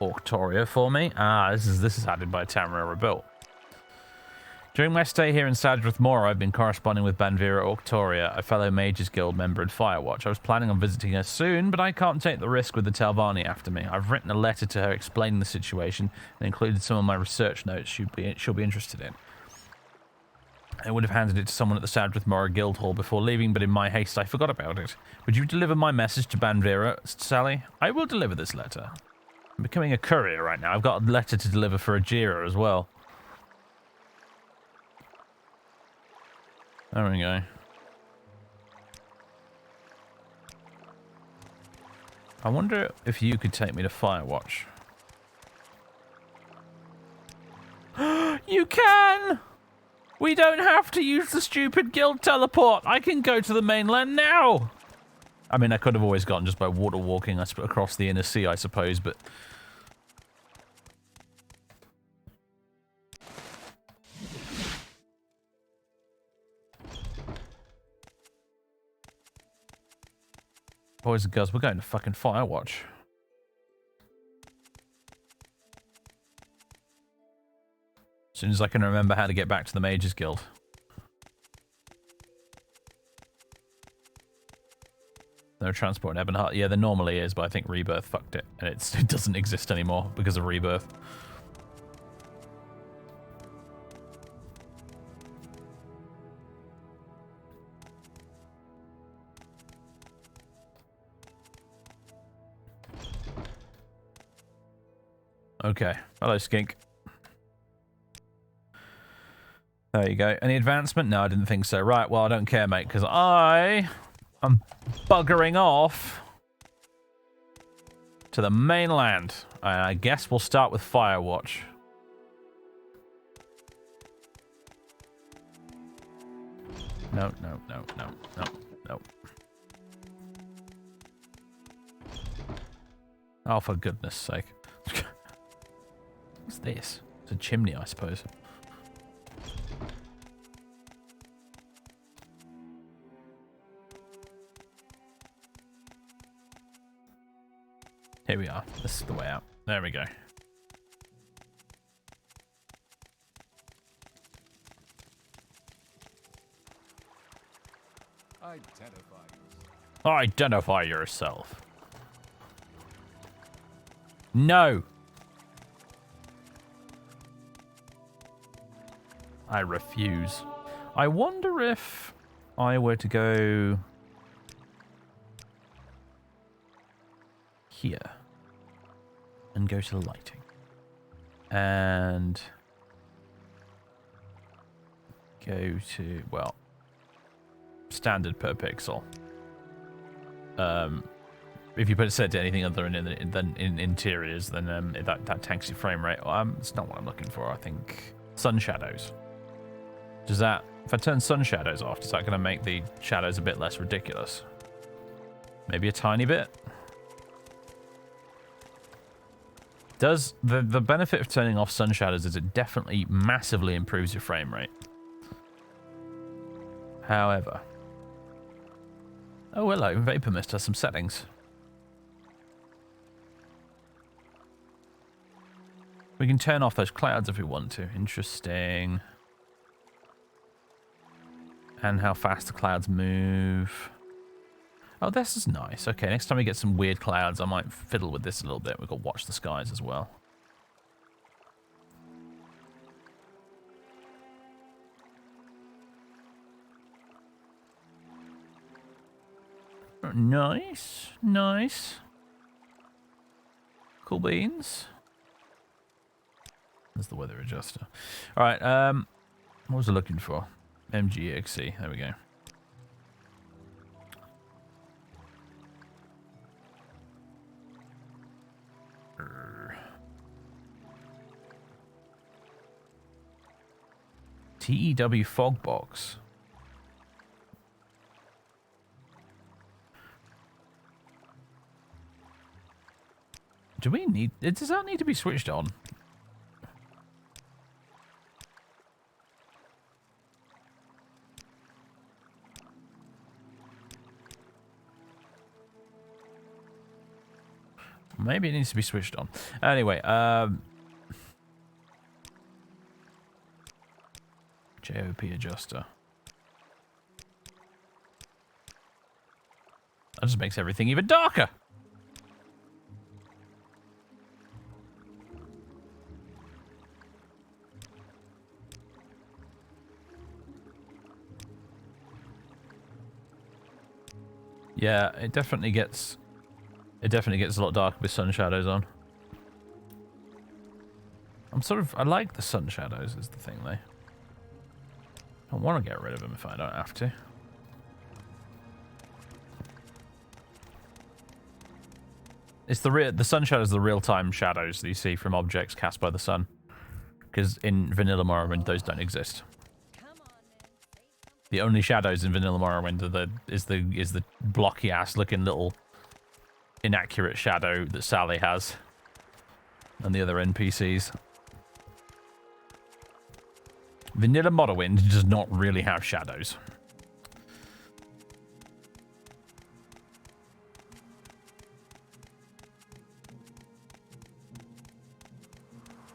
Orctoria for me? Ah, this is added by Tamriel Rebuilt. During my stay here in Sadrith Mora, I've been corresponding with Banvira Orctoria, a fellow Mages Guild member in Firewatch. I was planning on visiting her soon, but I can't take the risk with the Telvanni after me. I've written a letter to her explaining the situation and included some of my research notes she'll be interested in. I would have handed it to someone at the Sadrith Mora Guild Hall before leaving, but in my haste I forgot about it. Would you deliver my message to Banvira, Sally? I will deliver this letter. I'm becoming a courier right now. I've got a letter to deliver for Ajira as well. There we go. I wonder if you could take me to Firewatch. You can! We don't have to use the stupid guild teleport. I can go to the mainland now. I mean, I could have always gone just by water walking across the inner sea, I suppose, but... Boys and girls, we're going to fucking Firewatch. As soon as I can remember how to get back to the Mages Guild. No transport in Ebonheart. Yeah, there normally is, but I think Rebirth fucked it. And it doesn't exist anymore because of Rebirth. Okay. Hello, Skink. There you go. Any advancement? No, I didn't think so. Right, well, I don't care, mate, because I'm buggering off to the mainland. I guess we'll start with Firewatch. No. Oh, for goodness sake. What's this? It's a chimney, I suppose. Here we are. This is the way out. There we go. Identify yourself. No. I refuse. I wonder if I were to go here and go to lighting and go to, well, standard per pixel. If you put it set to anything other than in interiors, then that tanks your frame rate. It's not what I'm looking for. I think sun shadows. Does that, if I turn sun shadows off, is that going to make the shadows a bit less ridiculous? Maybe a tiny bit? Does the benefit of turning off sun shadows is it definitely massively improves your frame rate. However, oh hello, Vapor Mist has some settings. We can turn off those clouds if we want to. Interesting. And how fast the clouds move. Oh, this is nice. Okay, next time we get some weird clouds, I might fiddle with this a little bit. We've got Watch the Skies as well. Nice, nice. cool beans. There's the weather adjuster. All right. What was I looking for? MGXC. There we go. TEW fog box. Do we need... Does that need to be switched on? Maybe it needs to be switched on. Anyway, JOP adjuster. That just makes everything even darker. Yeah, it definitely gets a lot darker with sun shadows on. I like the sun shadows is the thing though. I want to get rid of them if I don't have to. It's the sun shadows are the real-time shadows that you see from objects cast by the sun. Because in vanilla Morrowind those don't exist. The only shadows in vanilla Morrowind are is the blocky ass looking little inaccurate shadow that Sally has and the other NPCs. Vanilla Morrowind does not really have shadows.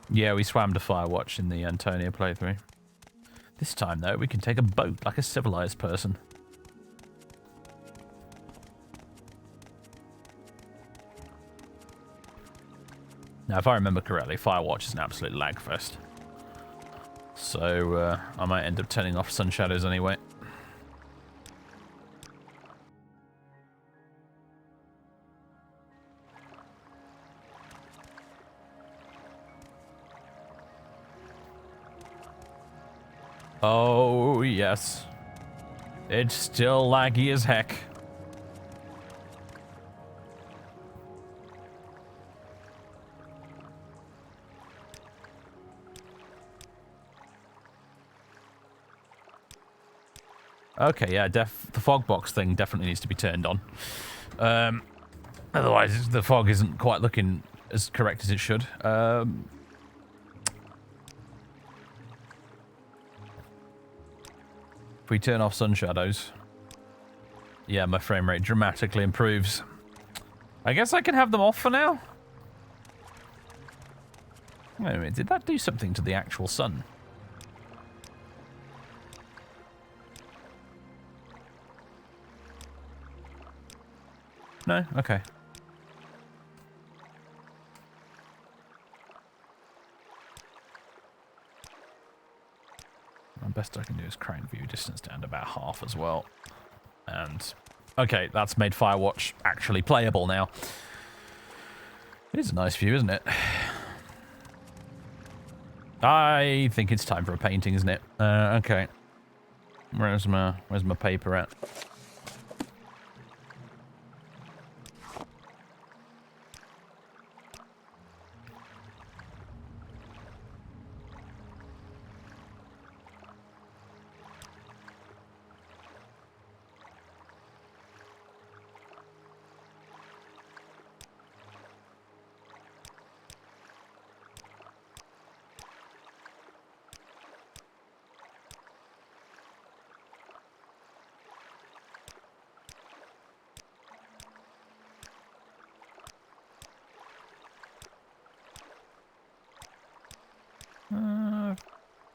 Yeah, we swam to Firewatch in the Antonia playthrough. This time, though, we can take a boat like a civilized person. Now, if I remember correctly, Firewatch is an absolute lagfest. So, I might end up turning off sun shadows anyway. Oh, yes. It's still laggy as heck. Okay, yeah, the fog box thing definitely needs to be turned on. Otherwise, the fog isn't quite looking as correct as it should. If we turn off sun shadows, yeah, my frame rate dramatically improves. I guess I can have them off for now. Wait a minute, did that do something to the actual sun? No? Okay. The best I can do is crank view distance down to about half as well. And, okay, that's made Firewatch actually playable now. It is a nice view, isn't it? I think it's time for a painting, isn't it? Okay. Where's my paper at?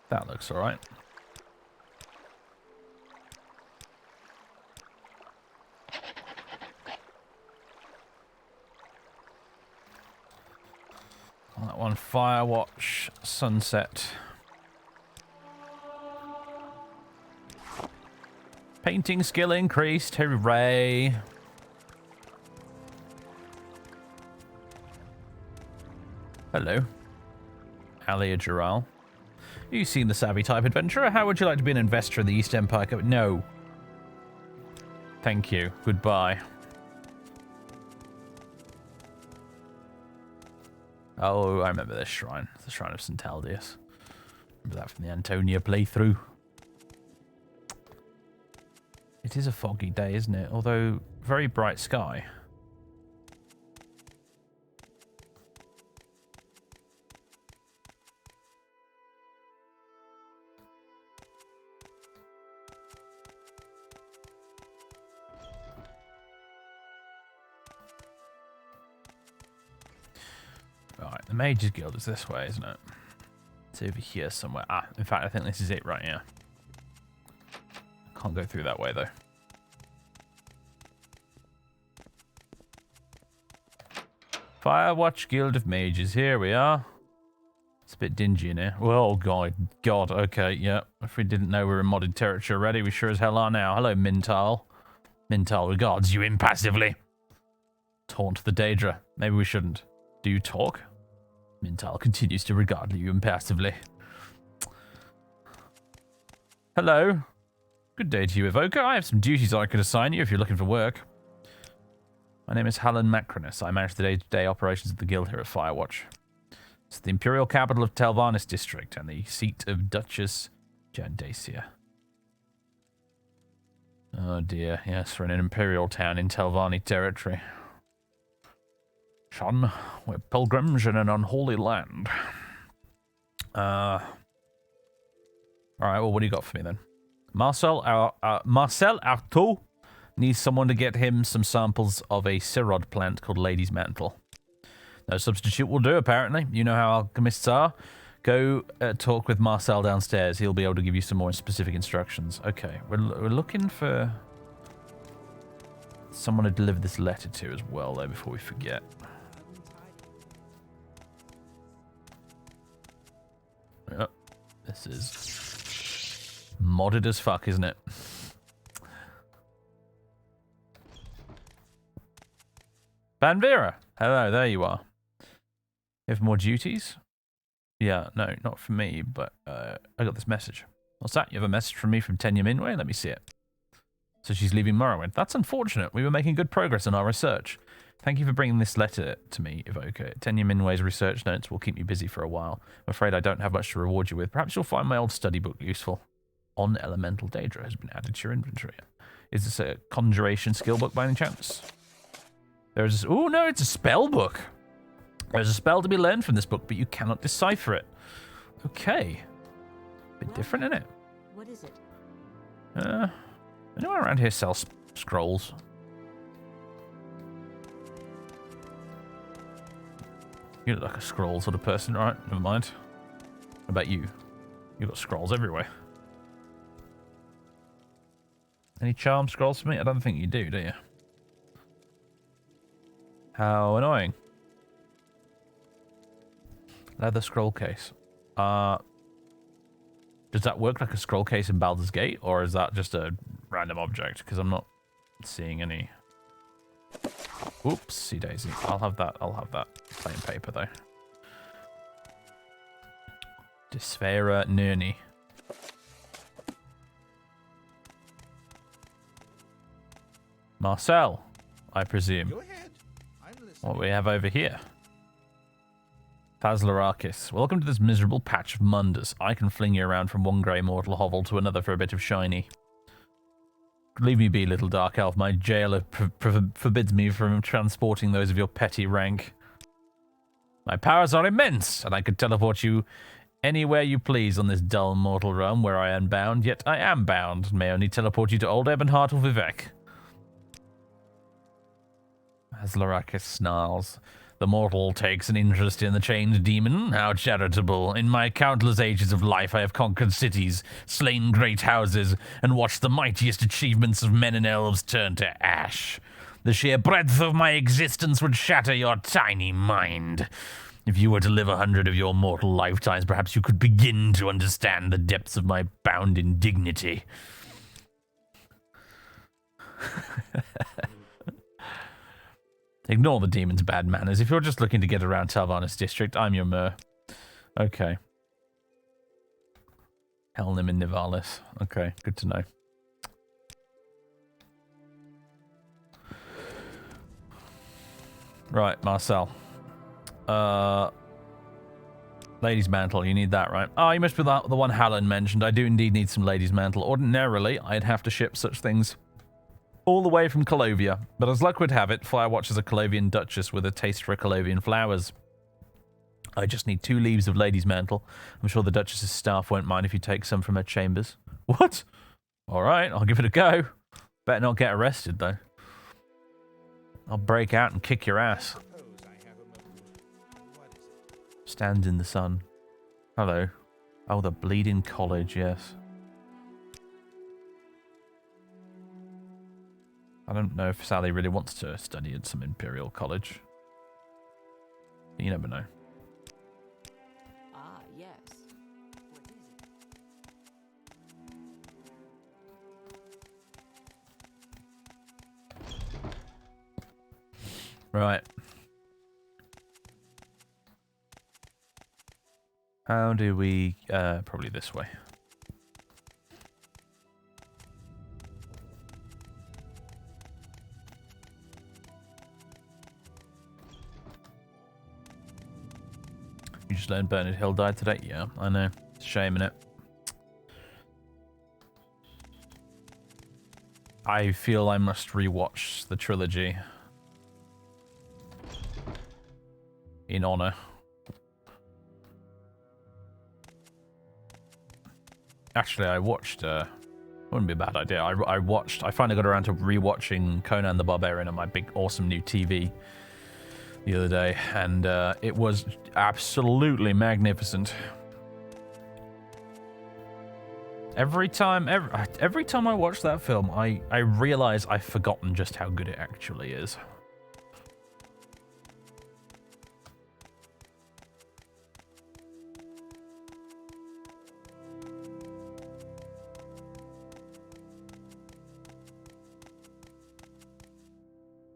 That looks alright. That one, Firewatch, sunset. Painting skill increased, hooray. Hello. Alia Giral. You seem the savvy type adventurer. How would you like to be an investor in the East Empire? No. Thank you. Goodbye. Oh, I remember this shrine. The Shrine of St. Aldius. Remember that from the Antonia playthrough. It is a foggy day, isn't it? Although, very bright sky. Right, the Mage's Guild is this way, isn't it? It's over here somewhere. Ah, in fact, I think this is it right here. Can't go through that way, though. Firewatch Guild of Mages. Here we are. It's a bit dingy in here. Oh, God. Okay, yeah. If we didn't know we were in modded territory already, we sure as hell are now. Hello, Mintal. Mintal regards you impassively. Taunt the Daedra. Maybe we shouldn't. Do you talk? Mintal continues to regard you impassively. Hello. Good day to you, Evoker. I have some duties I could assign you if you're looking for work. My name is Hallan Macronus. I manage the day-to-day operations of the guild here at Firewatch. It's the imperial capital of Telvanni district and the seat of Duchess Jandacia. Oh dear, yes, we're in an imperial town in Telvanni territory. Sean, we're pilgrims in an unholy land. Alright, well, what do you got for me then? Marcel Artaud needs someone to get him some samples of a Sirod plant called Lady's Mantle. No substitute will do, apparently. You know how alchemists are. Go talk with Marcel downstairs. He'll be able to give you some more specific instructions. Okay, we're looking for someone to deliver this letter to as well, though, before we forget. Yep, this is modded as fuck, isn't it? Banvera! Hello, there you are. You have more duties? Yeah, no, not for me, but I got this message. What's that? You have a message from me from Tenya Minway? Let me see it. So she's leaving Morrowind. That's unfortunate. We were making good progress in our research. Thank you for bringing this letter to me, Evoker. Tenya Minway's research notes will keep me busy for a while. I'm afraid I don't have much to reward you with. Perhaps you'll find my old study book useful. On Elemental Daedra has been added to your inventory. Is this a conjuration skill book by any chance? There's... Oh, no, it's a spell book. There's a spell to be learned from this book, but you cannot decipher it. Okay. Bit different, isn't it? What is it? Anyone around here sells scrolls? You look like a scroll sort of person, right? Never mind. What about you? You've got scrolls everywhere. Any charm scrolls for me? I don't think you do you? How annoying. Leather scroll case. Does that work like a scroll case in Baldur's Gate, or is that just a random object? Because I'm not seeing any. Oopsie daisy. I'll have that. Plain paper though. Desphera Nurni. Marcel, I presume. Go ahead. I'm listening. What we have over here? Thazlarakis. Welcome to this miserable patch of munders. I can fling you around from one grey mortal hovel to another for a bit of shiny. Leave me be, little dark elf. My jailer forbids me from transporting those of your petty rank. My powers are immense, and I could teleport you anywhere you please on this dull mortal realm where I am bound, yet I am bound, and may only teleport you to old Ebonheart or Vivek. As Larakis snarls, the mortal takes an interest in the chained demon. How charitable. In my countless ages of life I have conquered cities, slain great houses, and watched the mightiest achievements of men and elves turn to ash. The sheer breadth of my existence would shatter your tiny mind. If you were to live 100 of your mortal lifetimes, perhaps you could begin to understand the depths of my bound indignity. Ignore the demon's bad manners. If you're just looking to get around Telvanni's district, I'm your mer. Okay. Helnim and Nivalis. Okay, good to know. Right, Marcel. Ladies' mantle, you need that, right? Oh, you must be the one Hallen mentioned. I do indeed need some ladies' mantle. Ordinarily, I'd have to ship such things all the way from Colovia, but as luck would have it, Firewatch is a Colovian duchess with a taste for Colovian flowers. I just need 2 leaves of ladies' mantle. I'm sure the duchess's staff won't mind if you take some from her chambers. What? Alright, I'll give it a go. Better not get arrested, though. I'll break out and kick your ass. Stands in the sun. Hello. Oh, the Bleeding College, yes. I don't know if Sally really wants to study at some Imperial College. You never know. Ah, yes. What is it? Right. How do we... probably this way. You just learned Bernard Hill died today? Yeah, I know. It's a shame, innit? I feel I must rewatch the trilogy. In honor. Actually, I watched, wouldn't be a bad idea. I finally got around to rewatching Conan the Barbarian on my big, awesome new TV the other day, and it was absolutely magnificent. Every time I watch that film, I realize I've forgotten just how good it actually is.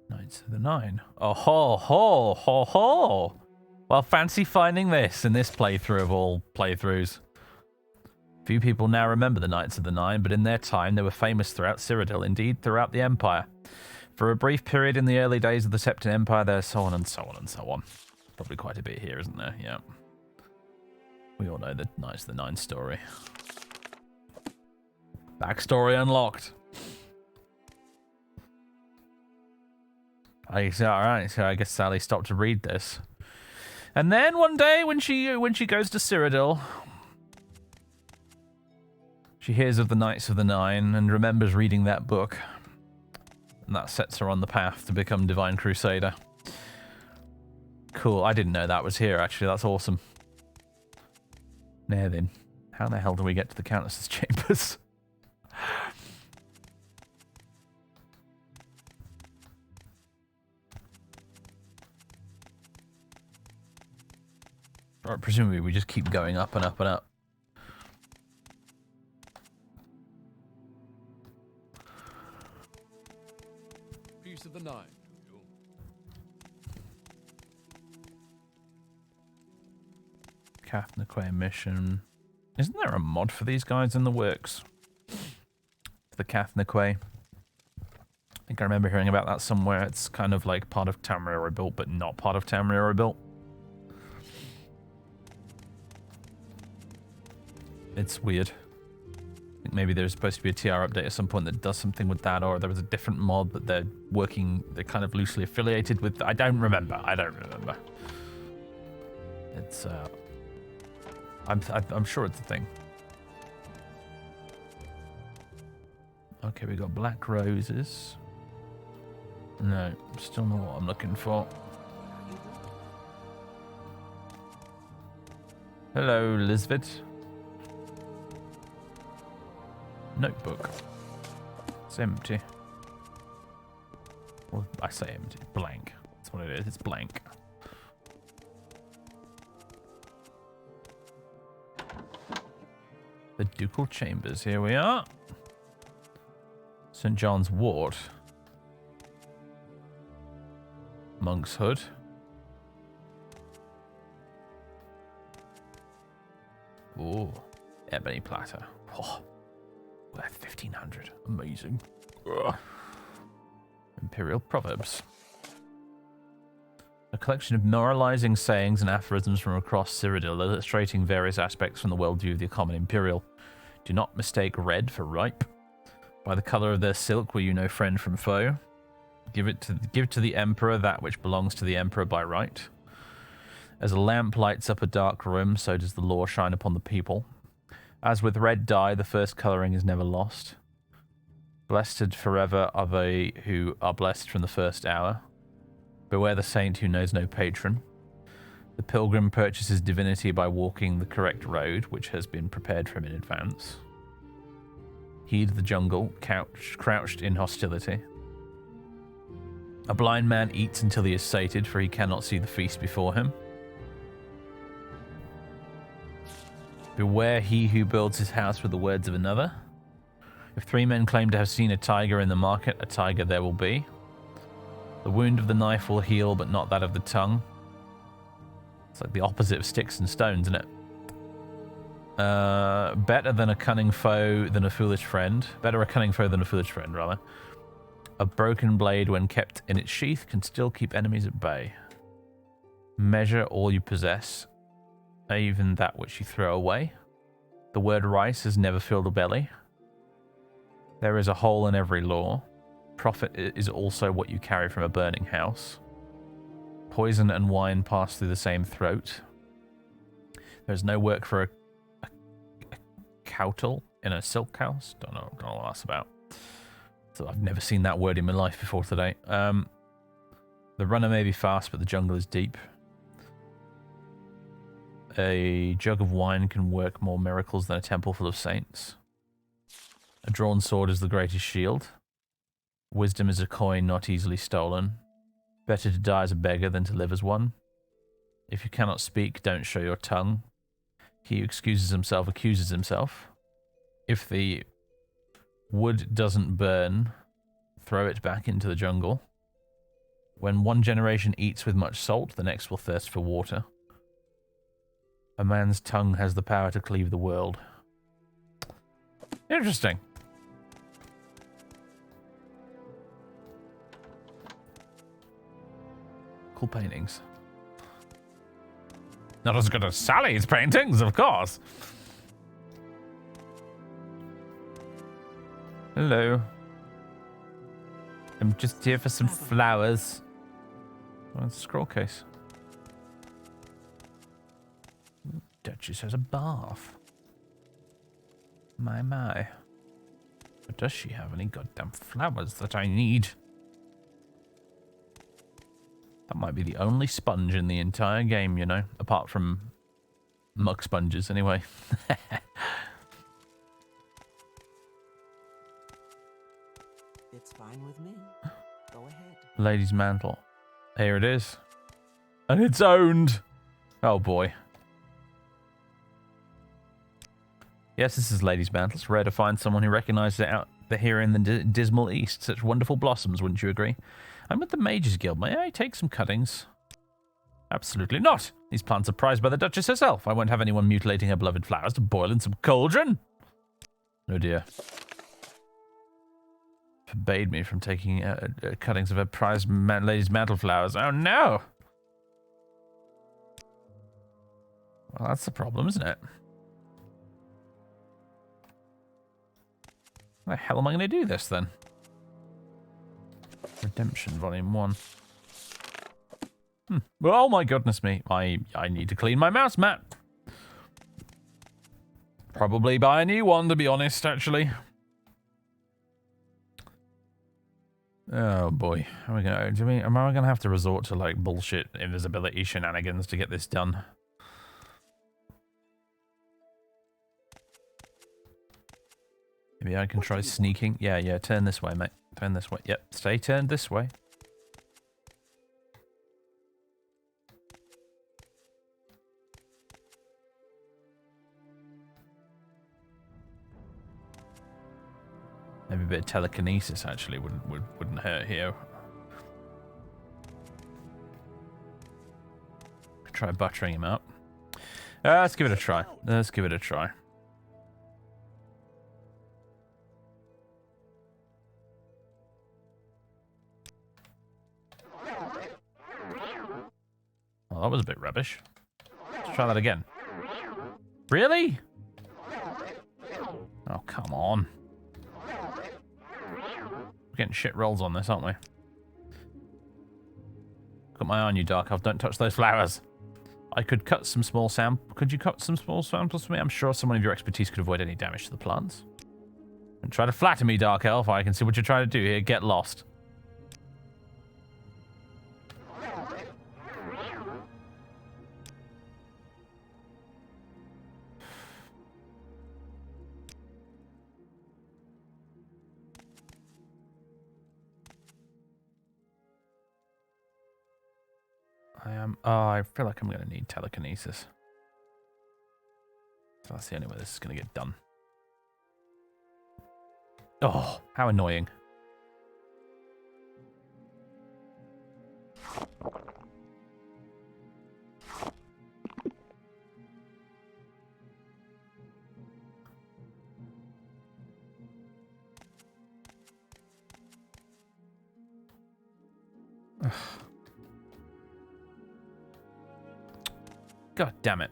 Knights of the Nine. Oh ho ho ho ho! Well, fancy finding this in this playthrough of all playthroughs. Few people now remember the Knights of the Nine, but in their time they were famous throughout Cyrodiil, indeed throughout the Empire. For a brief period in the early days of the Septon Empire, there's so on and so on and so on. Probably quite a bit here, isn't there? Yeah. We all know the Knights of the Nine story. Backstory unlocked. Alright, so I guess Sally stopped to read this. And then one day when she goes to Cyrodiil, she hears of the Knights of the Nine and remembers reading that book. And that sets her on the path to become Divine Crusader. Cool, I didn't know that was here actually, that's awesome. Now then, how the hell do we get to the Countess's chambers? Right, presumably we just keep going up and up and up. Piece of the Nine. Cathnaquay mission. Isn't there a mod for these guys in the works? For the Cathnaquay. I think I remember hearing about that somewhere. It's kind of like part of Tamriel Rebuilt, but not part of Tamriel Rebuilt. It's weird. I think maybe there's supposed to be a TR update at some point that does something with that, or there was a different mod that they're kind of loosely affiliated with. I don't remember. It's I'm sure it's a thing. Okay, we got black roses. No, still not what I'm looking for. Hello, Lisbeth. Notebook. It's empty. Well, I say empty. Blank. That's what it is. It's blank. The Ducal Chambers. Here we are. St. John's Wort. Monk's Hood. Ooh, ebony platter. Oh, worth 1,500. Amazing. Ugh. Imperial Proverbs. A collection of moralizing sayings and aphorisms from across Cyrodiil, illustrating various aspects from the worldview of the common Imperial. Do not mistake red for ripe. By the color of their silk will you know friend from foe. Give to the Emperor that which belongs to the Emperor by right. As a lamp lights up a dark room, so does the law shine upon the people. As with red dye, the first coloring is never lost. Blessed forever are they who are blessed from the first hour. Beware the saint who knows no patron. The pilgrim purchases divinity by walking the correct road, which has been prepared for him in advance. Heed the jungle, crouched in hostility. A blind man eats until he is sated, for he cannot see the feast before him. Beware he who builds his house with the words of another. If 3 men claim to have seen a tiger in the market, a tiger there will be. The wound of the knife will heal, but not that of the tongue. It's like the opposite of sticks and stones, isn't it? Better than a cunning foe than a foolish friend. Better a cunning foe than a foolish friend, rather. A broken blade, when kept in its sheath, can still keep enemies at bay. Measure all you possess, even that which you throw away. The word rice has never filled a belly. There is a hole in every law. Profit is also what you carry from a burning house. Poison and wine pass through the same throat. There is no work for a cowtle in a silk house. Don't know what that's about. So I've never seen that word in my life before today. The runner may be fast, but the jungle is deep. A jug of wine can work more miracles than a temple full of saints. A drawn sword is the greatest shield. Wisdom is a coin not easily stolen. Better to die as a beggar than to live as one. If you cannot speak, don't show your tongue. He who excuses himself accuses himself. If the wood doesn't burn, throw it back into the jungle. When one generation eats with much salt, the next will thirst for water. A man's tongue has the power to cleave the world. Interesting. Cool paintings. Not as good as Sally's paintings, of course. Hello. I'm just here for some flowers. Oh, it's a scroll case. Duchess has a bath. My. But does she have any goddamn flowers that I need? That might be the only sponge in the entire game, you know, apart from muck sponges, anyway. It's fine with me. Go ahead. Lady's mantle. Here it is. And it's owned. Oh boy. Yes, this is Lady's mantle. It's rare to find someone who recognizes it out here in the dismal east. Such wonderful blossoms, wouldn't you agree? I'm with the Mages Guild. May I take some cuttings? Absolutely not. These plants are prized by the Duchess herself. I won't have anyone mutilating her beloved flowers to boil in some cauldron. Oh dear. Forbade me from taking cuttings of her prized lady's mantle flowers. Oh no! Well, that's the problem, isn't it? How the hell am I going to do this then? Redemption, Volume 1. Well, oh my goodness me. I need to clean my mouse mat. Probably buy a new one, to be honest, actually. Oh boy. Am I gonna have to resort to like bullshit invisibility shenanigans to get this done? Maybe I can try sneaking. Yeah, turn this way, mate. Turn this way. Yep, stay turned this way. Maybe a bit of telekinesis actually wouldn't hurt here. Try buttering him up. Let's give it a try. Let's give it a try. Well, that was a bit rubbish. Let's try that again. Really? Oh, come on. We're getting shit rolls on this, aren't we? Got my eye on you, Dark Elf. Don't touch those flowers. I could cut some small samples. Could you cut some small samples for me? I'm sure someone of your expertise could avoid any damage to the plants. And try to flatter me, Dark Elf. I can see what you're trying to do here. Get lost. I feel like I'm going to need telekinesis. So that's the only way this is going to get done. Oh, how annoying. Ugh. God damn it.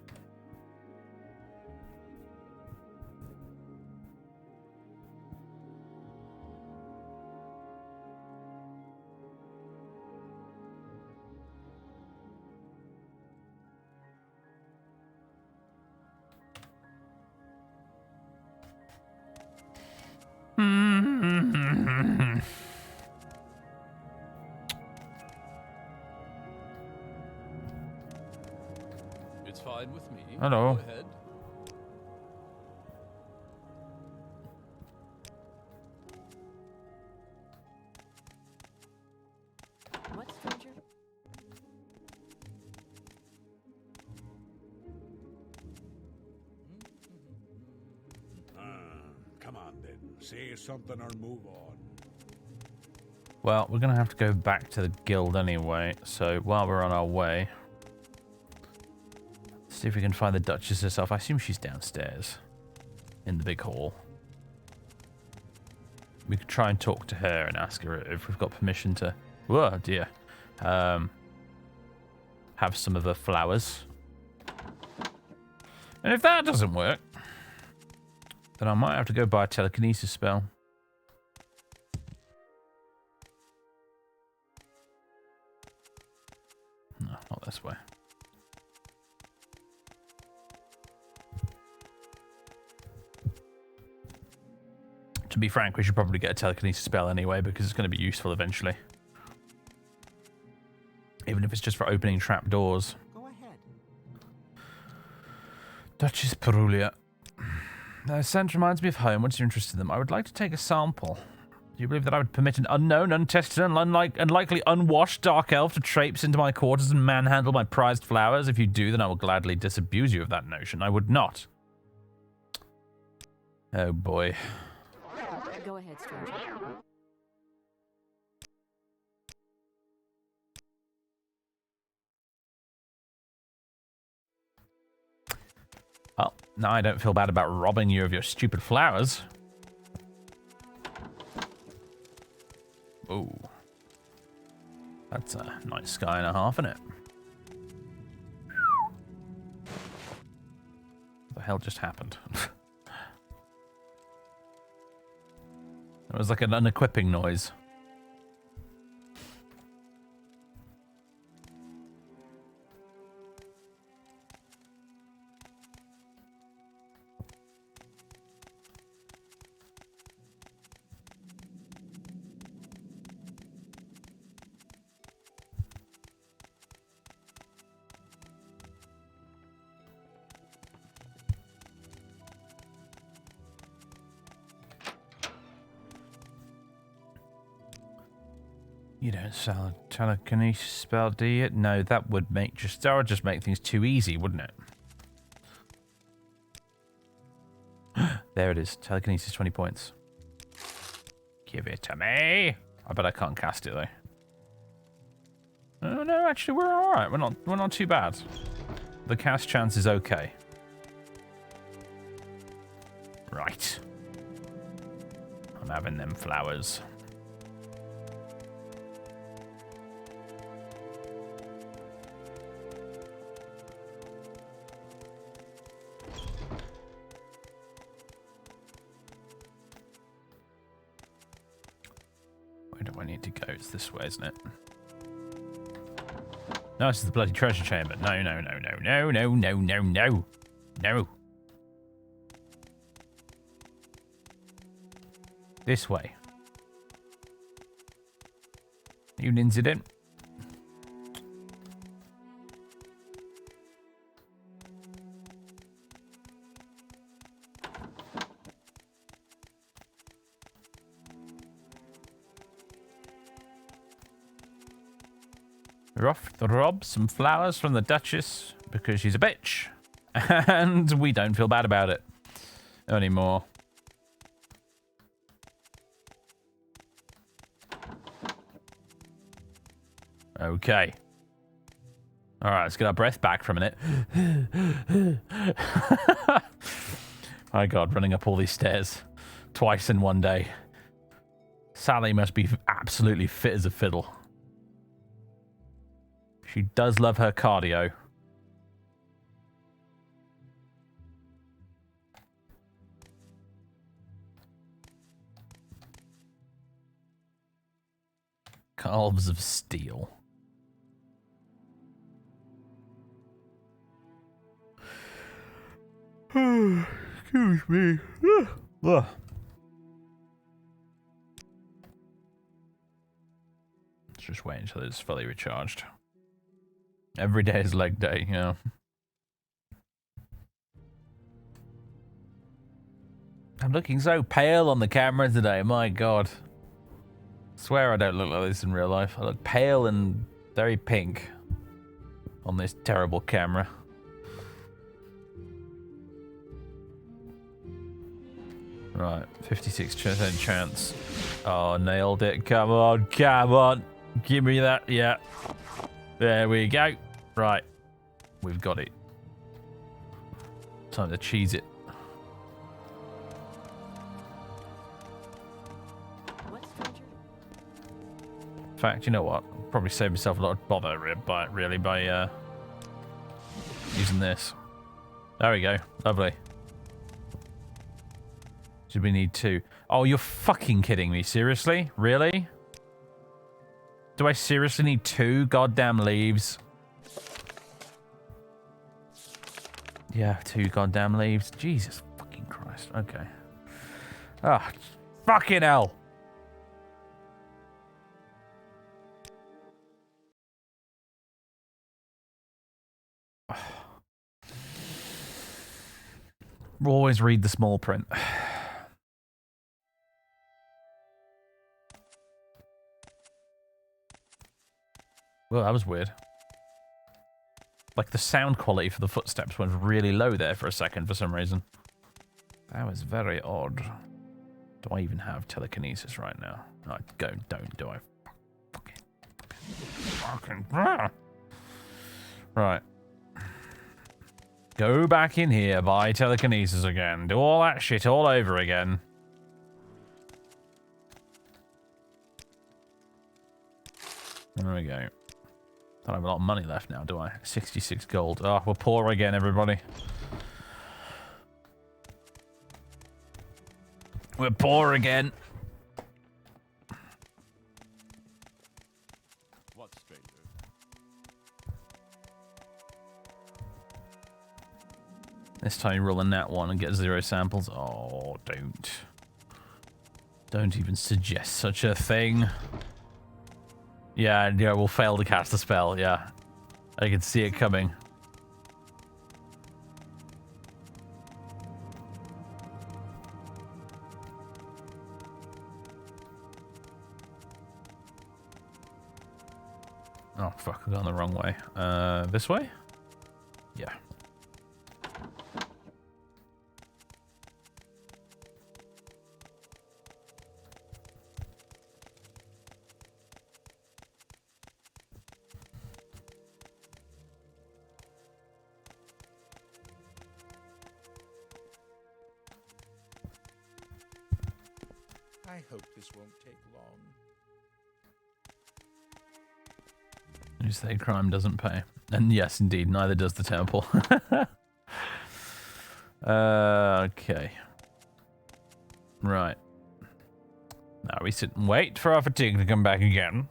It's fine with me. Hello. Go ahead. What, stranger? Come on then. Say something or move on. Well, we're going to have to go back to the guild anyway, so while we're on our way, see if we can find the Duchess herself. I assume she's downstairs in the big hall. We could try and talk to her and ask her if we've got permission to, whoa dear, have some of her flowers. And if that doesn't work, then I might have to go buy a telekinesis spell. No, not this way. To be frank, we should probably get a telekinesis spell anyway, because it's going to be useful eventually. Even if it's just for opening trap doors. Go ahead. Duchess Perulia. The scent reminds me of home. What's your interest in them? I would like to take a sample. Do you believe that I would permit an unknown, untested, and likely unwashed dark elf to traipse into my quarters and manhandle my prized flowers? If you do, then I will gladly disabuse you of that notion. I would not. Oh boy. Go ahead, stranger. Well, now I don't feel bad about robbing you of your stupid flowers. Ooh. That's a nice sky and a half, isn't it? What the hell just happened? It was like an unequipping noise. You don't sell a telekinesis spell, do you? No, that would just make things too easy, wouldn't it? There it is. Telekinesis 20 points. Give it to me. I bet I can't cast it though. Oh no, actually we're alright. We're not too bad. The cast chance is okay. Right. I'm having them flowers. Where do I need to go? It's this way, isn't it? No, this is the bloody treasure chamber. No, no, no, no, no, no, no, no, no. No. This way. You an incident? We're off to rob some flowers from the Duchess because she's a bitch. And we don't feel bad about it anymore. Okay. All right, let's get our breath back for a minute. My God, running up all these stairs twice in one day. Sally must be absolutely fit as a fiddle. She does love her cardio. Calves of steel. Excuse me. Let's just wait until it's fully recharged. Every day is leg day, you know. I'm looking so pale on the camera today, my God. Swear I don't look like this in real life. I look pale and very pink on this terrible camera. Right, 56% chance. Oh, nailed it. Come on, come on. Give me that. Yeah. There we go. Right. We've got it. Time to cheese it. What, stranger? In fact, you know what? I'll probably save myself a lot of bother by using this. There we go. Lovely. Should we need 2? Oh, you're fucking kidding me. Seriously? Really? Do I seriously need 2 goddamn leaves? Yeah, 2 goddamn leaves. Jesus fucking Christ. Okay. Ah, fucking hell. Always read the small print. Well, that was weird. Like, the sound quality for the footsteps went really low there for a second for some reason. That was very odd. Do I even have telekinesis right now? No, don't, do I? Fucking. Right. Go back in here, buy telekinesis again. Do all that shit all over again. There we go. Don't have a lot of money left now, do I? 66 gold. Oh, we're poor again, everybody. We're poor again. What, stranger? This time you roll a nat 1 and get 0 samples. Oh, don't. Don't even suggest such a thing. Yeah, we'll fail to cast the spell, yeah. I can see it coming. Oh, fuck, I've gone the wrong way. This way? Yeah. I hope this won't take long. You say crime doesn't pay. And yes, indeed, neither does the temple. Okay. Right. Now we sit and wait for our fatigue to come back again.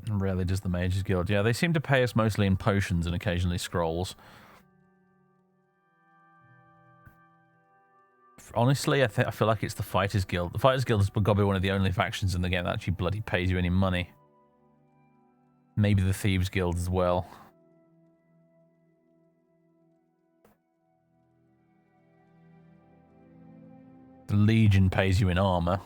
Rarely does the Mages Guild. Yeah, they seem to pay us mostly in potions and occasionally scrolls. Honestly, I feel like it's the Fighters Guild. The Fighters Guild has got to be one of the only factions in the game that actually bloody pays you any money. Maybe the Thieves Guild as well. The Legion pays you in armor.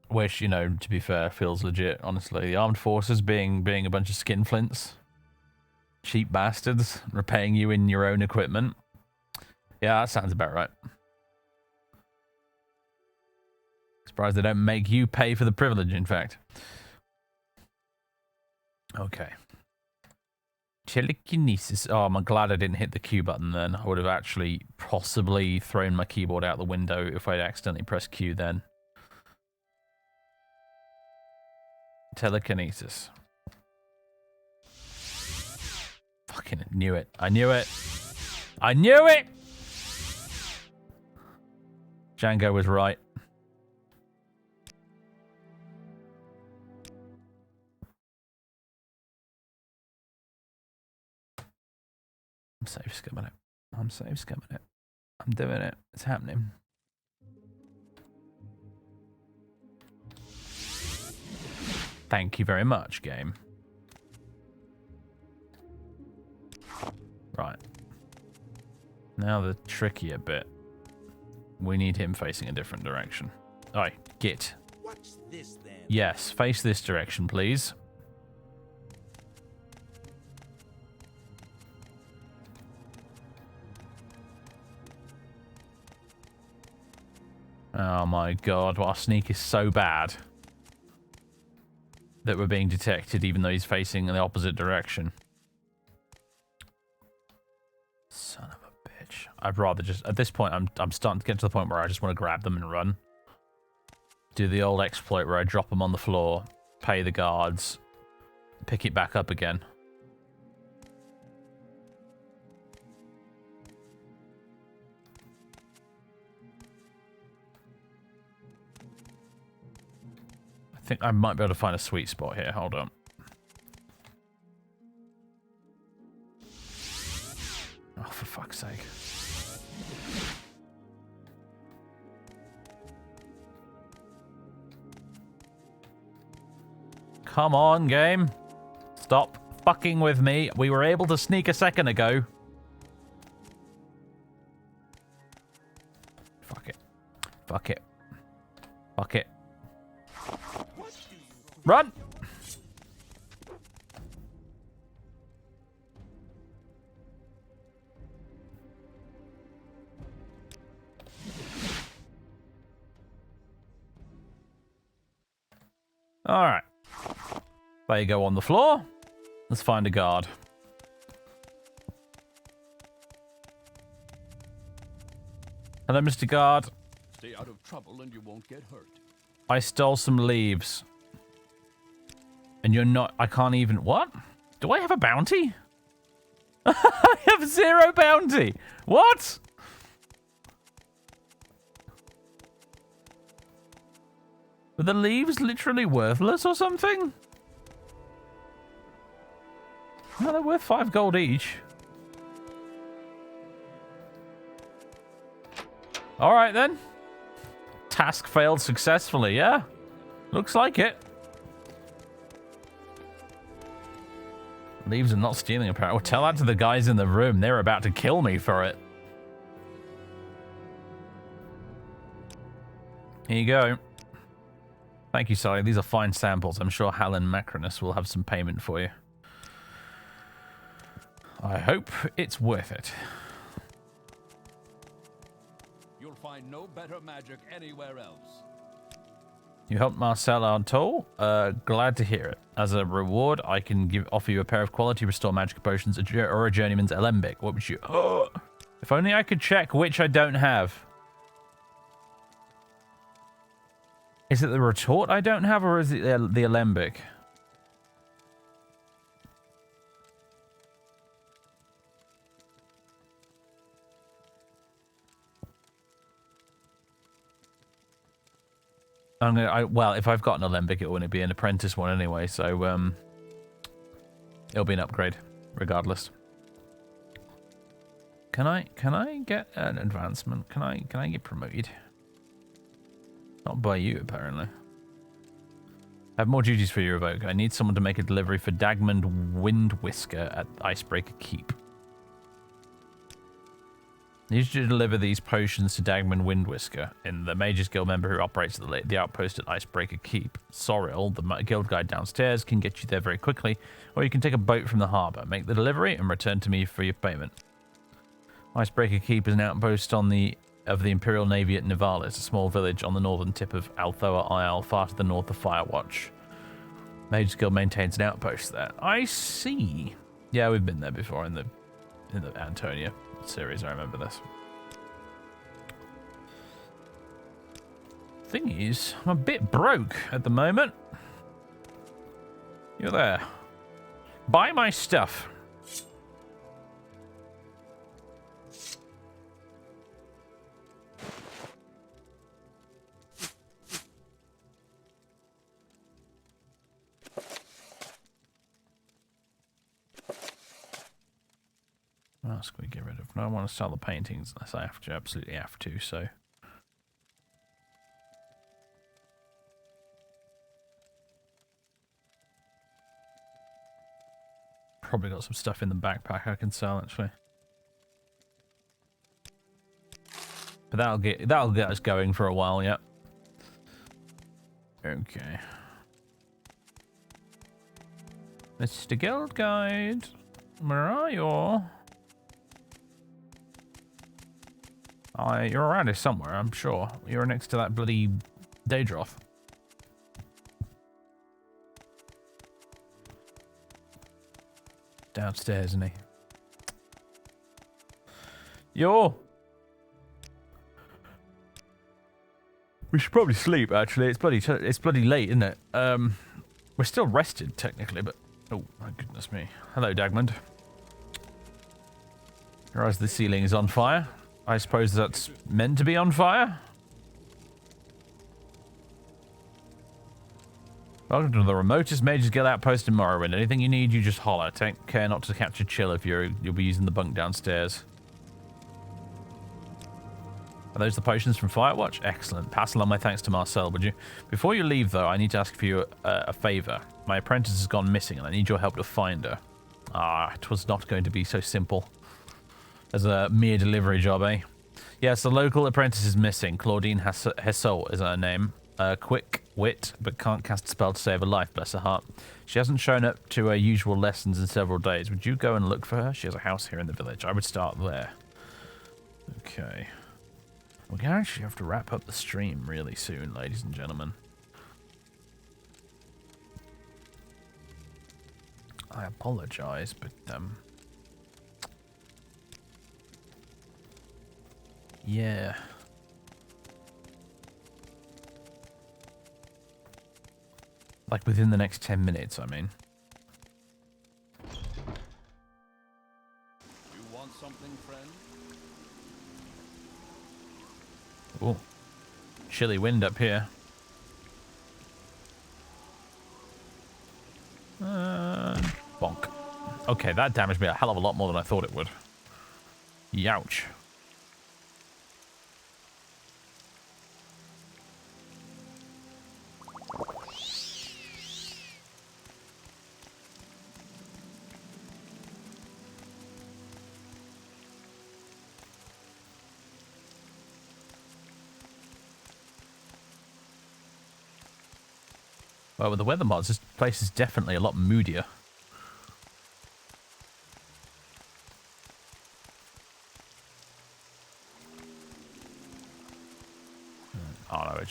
Which, you know, to be fair, feels legit, honestly. The armed forces being a bunch of skinflints. Cheap bastards, repaying you in your own equipment. Yeah, that sounds about right. Surprised they don't make you pay for the privilege, in fact. Okay. Telekinesis. Oh, I'm glad I didn't hit the Q button then. I would have actually possibly thrown my keyboard out the window if I'd accidentally pressed Q then. Telekinesis. Fucking knew it. I knew it. I knew it! Django was right. I'm safe scumming it. I'm safe scumming it. I'm doing it. It's happening. Thank you very much, game. Right. Now the trickier bit. We need him facing a different direction. Alright, git. What's this then? Yes, face this direction, please. Oh my god, our sneak is so bad that we're being detected even though he's facing in the opposite direction. Son of a bitch. I'd rather just... At this point, I'm starting to get to the point where I just want to grab them and run. Do the old exploit where I drop them on the floor, pay the guards, pick it back up again. I think I might be able to find a sweet spot here. Hold on. Oh, for fuck's sake. Come on, game. Stop fucking with me. We were able to sneak a second ago. Fuck it. Fuck it. Fuck it. Run! Alright. There you go on the floor. Let's find a guard. Hello, Mr. Guard. Stay out of trouble and you won't get hurt. I stole some leaves. And you're not... I can't even... What? Do I have a bounty? I have 0 bounty. What? Were the leaves literally worthless or something? No, they're worth 5 gold each. Alright then. Task failed successfully, yeah? Looks like it. Leaves are not stealing, apparently. Well, tell that to the guys in the room. They're about to kill me for it. Here you go. Thank you, Sally. These are fine samples. I'm sure Helen Macronus will have some payment for you. I hope it's worth it. You'll find find no better magic anywhere else. You helped Marcel on toll? Glad to hear it. As a reward, I can offer you a pair of quality restore magic potions or a journeyman's alembic. What would you... Oh, if only I could check which I don't have. Is it the retort I don't have, or is it the alembic? Well, if I've got an alembic, it wouldn't be an apprentice one anyway, so it'll be an upgrade, regardless. Can I get an advancement? Can I get promoted? Not by you, apparently. I have more duties for you, Revoke. I need someone to make a delivery for Dagmund Windwhisker at Icebreaker Keep. I need you to deliver these potions to Dagmund Windwhisker, in the Mage's Guild member who operates the outpost at Icebreaker Keep. Sorrel, the guild guide downstairs, can get you there very quickly, or you can take a boat from the harbour, make the delivery, and return to me for your payment. Icebreaker Keep is an outpost of the Imperial Navy at Nivalis, a small village on the northern tip of Althoa Isle, far to the north of Firewatch. Mage's Guild maintains an outpost there. I see. Yeah, we've been there before in the Antonia series. I remember this. Thing is, I'm a bit broke at the moment. You're there. Buy my stuff. What else can we get rid of? No, I want to sell the paintings unless I have to, absolutely have to, so. Probably got some stuff in the backpack I can sell, actually. But that'll get us going for a while, yep. Okay. Mr. Guild Guide, where are you? You're around here somewhere, I'm sure. You're next to that bloody Daedroth. Downstairs, isn't he? Yo! We should probably sleep, actually. It's bloody late, isn't it? We're still rested, technically, but... Oh, my goodness me. Hello, Dagmund. Realize the ceiling is on fire. I suppose that's meant to be on fire? Welcome to the remotest Mage's Guild outpost in Morrowind. Anything you need, you just holler. Take care not to capture chill if you'll be using the bunk downstairs. Are those the potions from Firewatch? Excellent. Pass along my thanks to Marcel, would you? Before you leave, though, I need to ask for you a favour. My apprentice has gone missing, and I need your help to find her. Ah, it was not going to be so simple. As a mere delivery job, eh? Yes, the local apprentice is missing. Claudine Hessel is her name. Quick wit, but can't cast a spell to save her life, bless her heart. She hasn't shown up to her usual lessons in several days. Would you go and look for her? She has a house here in the village. I would start there. Okay. We're going to actually have to wrap up the stream really soon, ladies and gentlemen. I apologize, but, yeah. Like within the next 10 minutes, I mean. You want something, friend? Oh, chilly wind up here. Bonk. Okay, that damaged me a hell of a lot more than I thought it would. Youch. Well, with the weather mods, this place is definitely a lot moodier.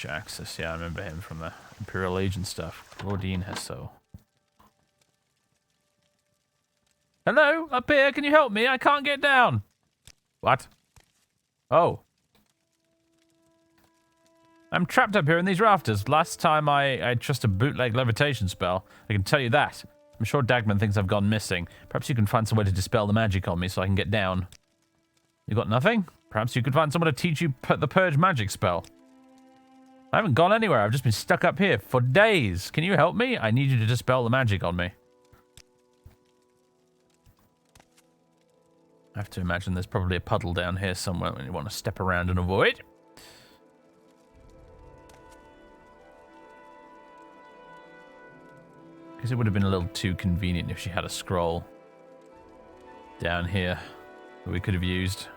Firewatch access. Yeah, I remember him from the Imperial Legion stuff. Claudine Hesso. Hello, up here. Can you help me? I can't get down. What? Oh. I'm trapped up here in these rafters. Last time I trust a bootleg levitation spell. I can tell you that. I'm sure Dagman thinks I've gone missing. Perhaps you can find some way to dispel the magic on me so I can get down. You got nothing? Perhaps you could find someone to teach you the purge magic spell. I haven't gone anywhere. I've just been stuck up here for days. Can you help me? I need you to dispel the magic on me. I have to imagine there's probably a puddle down here somewhere when you want to step around and avoid. Because it would have been a little too convenient if she had a scroll down here that we could have used.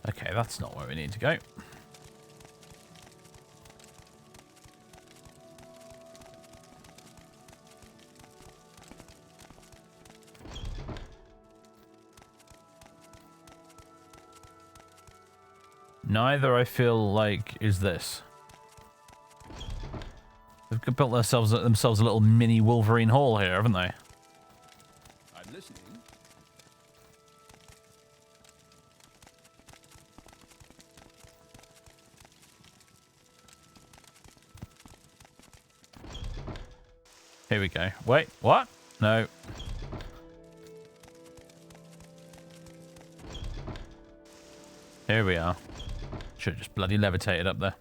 Okay, that's not where we need to go. Neither, I feel like, is this. They've built themselves a little mini Wolverine Hall here, haven't they? I'm listening. Here we go. Wait, what? No. Here we are. Should have just bloody levitated up there.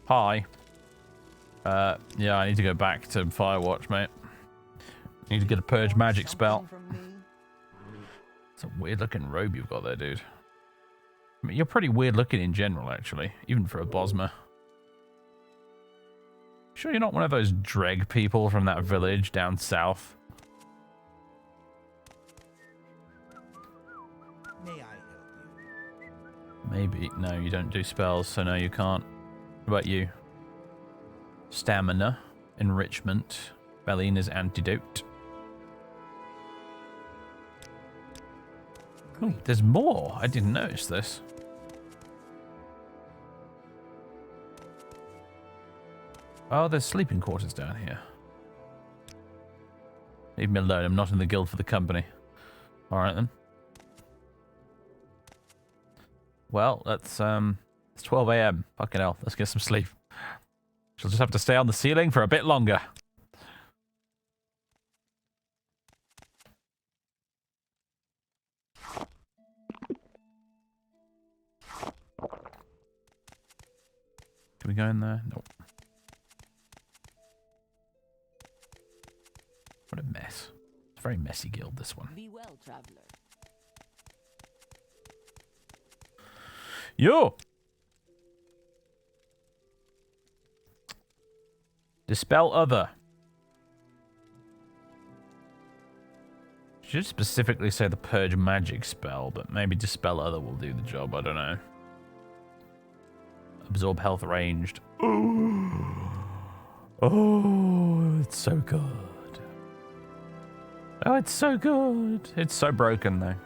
Hi. Yeah, I need to go back to Firewatch, mate. Need to get a purge magic spell. It's a weird looking robe you've got there, dude. I mean, you're pretty weird looking in general, actually, even for a Bosmer. Sure you're not one of those dreg people from that village down south? May I help you? Maybe. No, you don't do spells, so no, you can't. What about you? Stamina, enrichment, Belina's antidote. Oh, there's more. I didn't notice this. Oh, there's sleeping quarters down here. Leave me alone. I'm not in the guild for the company. All right then. Well, it's 12 a.m. Fucking hell. Let's get some sleep. She'll just have to stay on the ceiling for a bit longer. Can we go in there? Nope. What a mess. It's a very messy guild, this one. Be well, traveler. Yo! Dispel other. Should specifically say the purge magic spell, but maybe dispel other will do the job. I don't know. Absorb health ranged. Oh, it's so good. Oh, it's so good. It's so broken, though.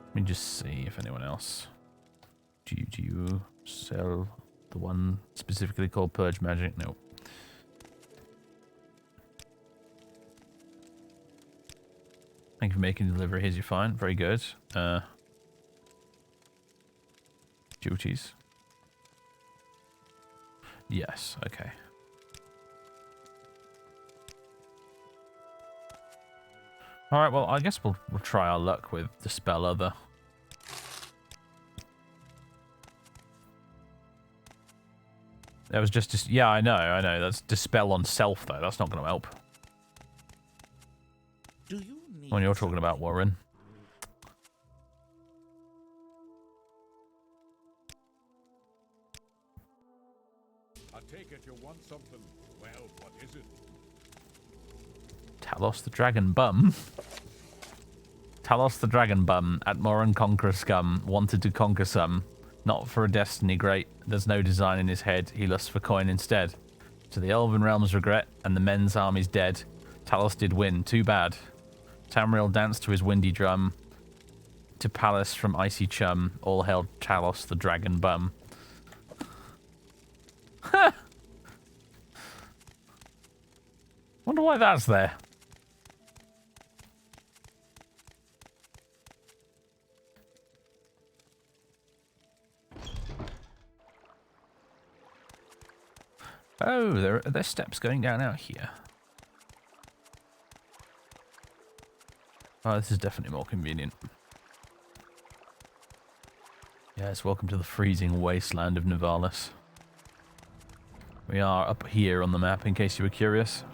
Let me just see if anyone else. Do you sell the one specifically called Purge Magic? No. Thank you for making delivery. Here's your fine. Very good. Duties. Yes, okay. Alright, well, I guess we'll try our luck with Dispel Other. That was just yeah, I know. That's Dispel on Self, though. That's not going to help. Do you need When you're talking about Warren. something. Well, what is it? Talos the Dragon Bum. Talos the Dragon Bum, at more and conquer scum, wanted to conquer some. Not for a destiny great, there's no design in his head, he lusts for coin instead. To the Elven realm's regret, and the men's army's dead. Talos did win, too bad. Tamriel danced to his windy drum. To Palace from icy chum, all hailed Talos the Dragon Bum. Ha! Wonder why that's there. Oh, there's steps going down out here. Oh, this is definitely more convenient. Yes, welcome to the freezing wasteland of Nivalis. We are up here on the map, in case you were curious.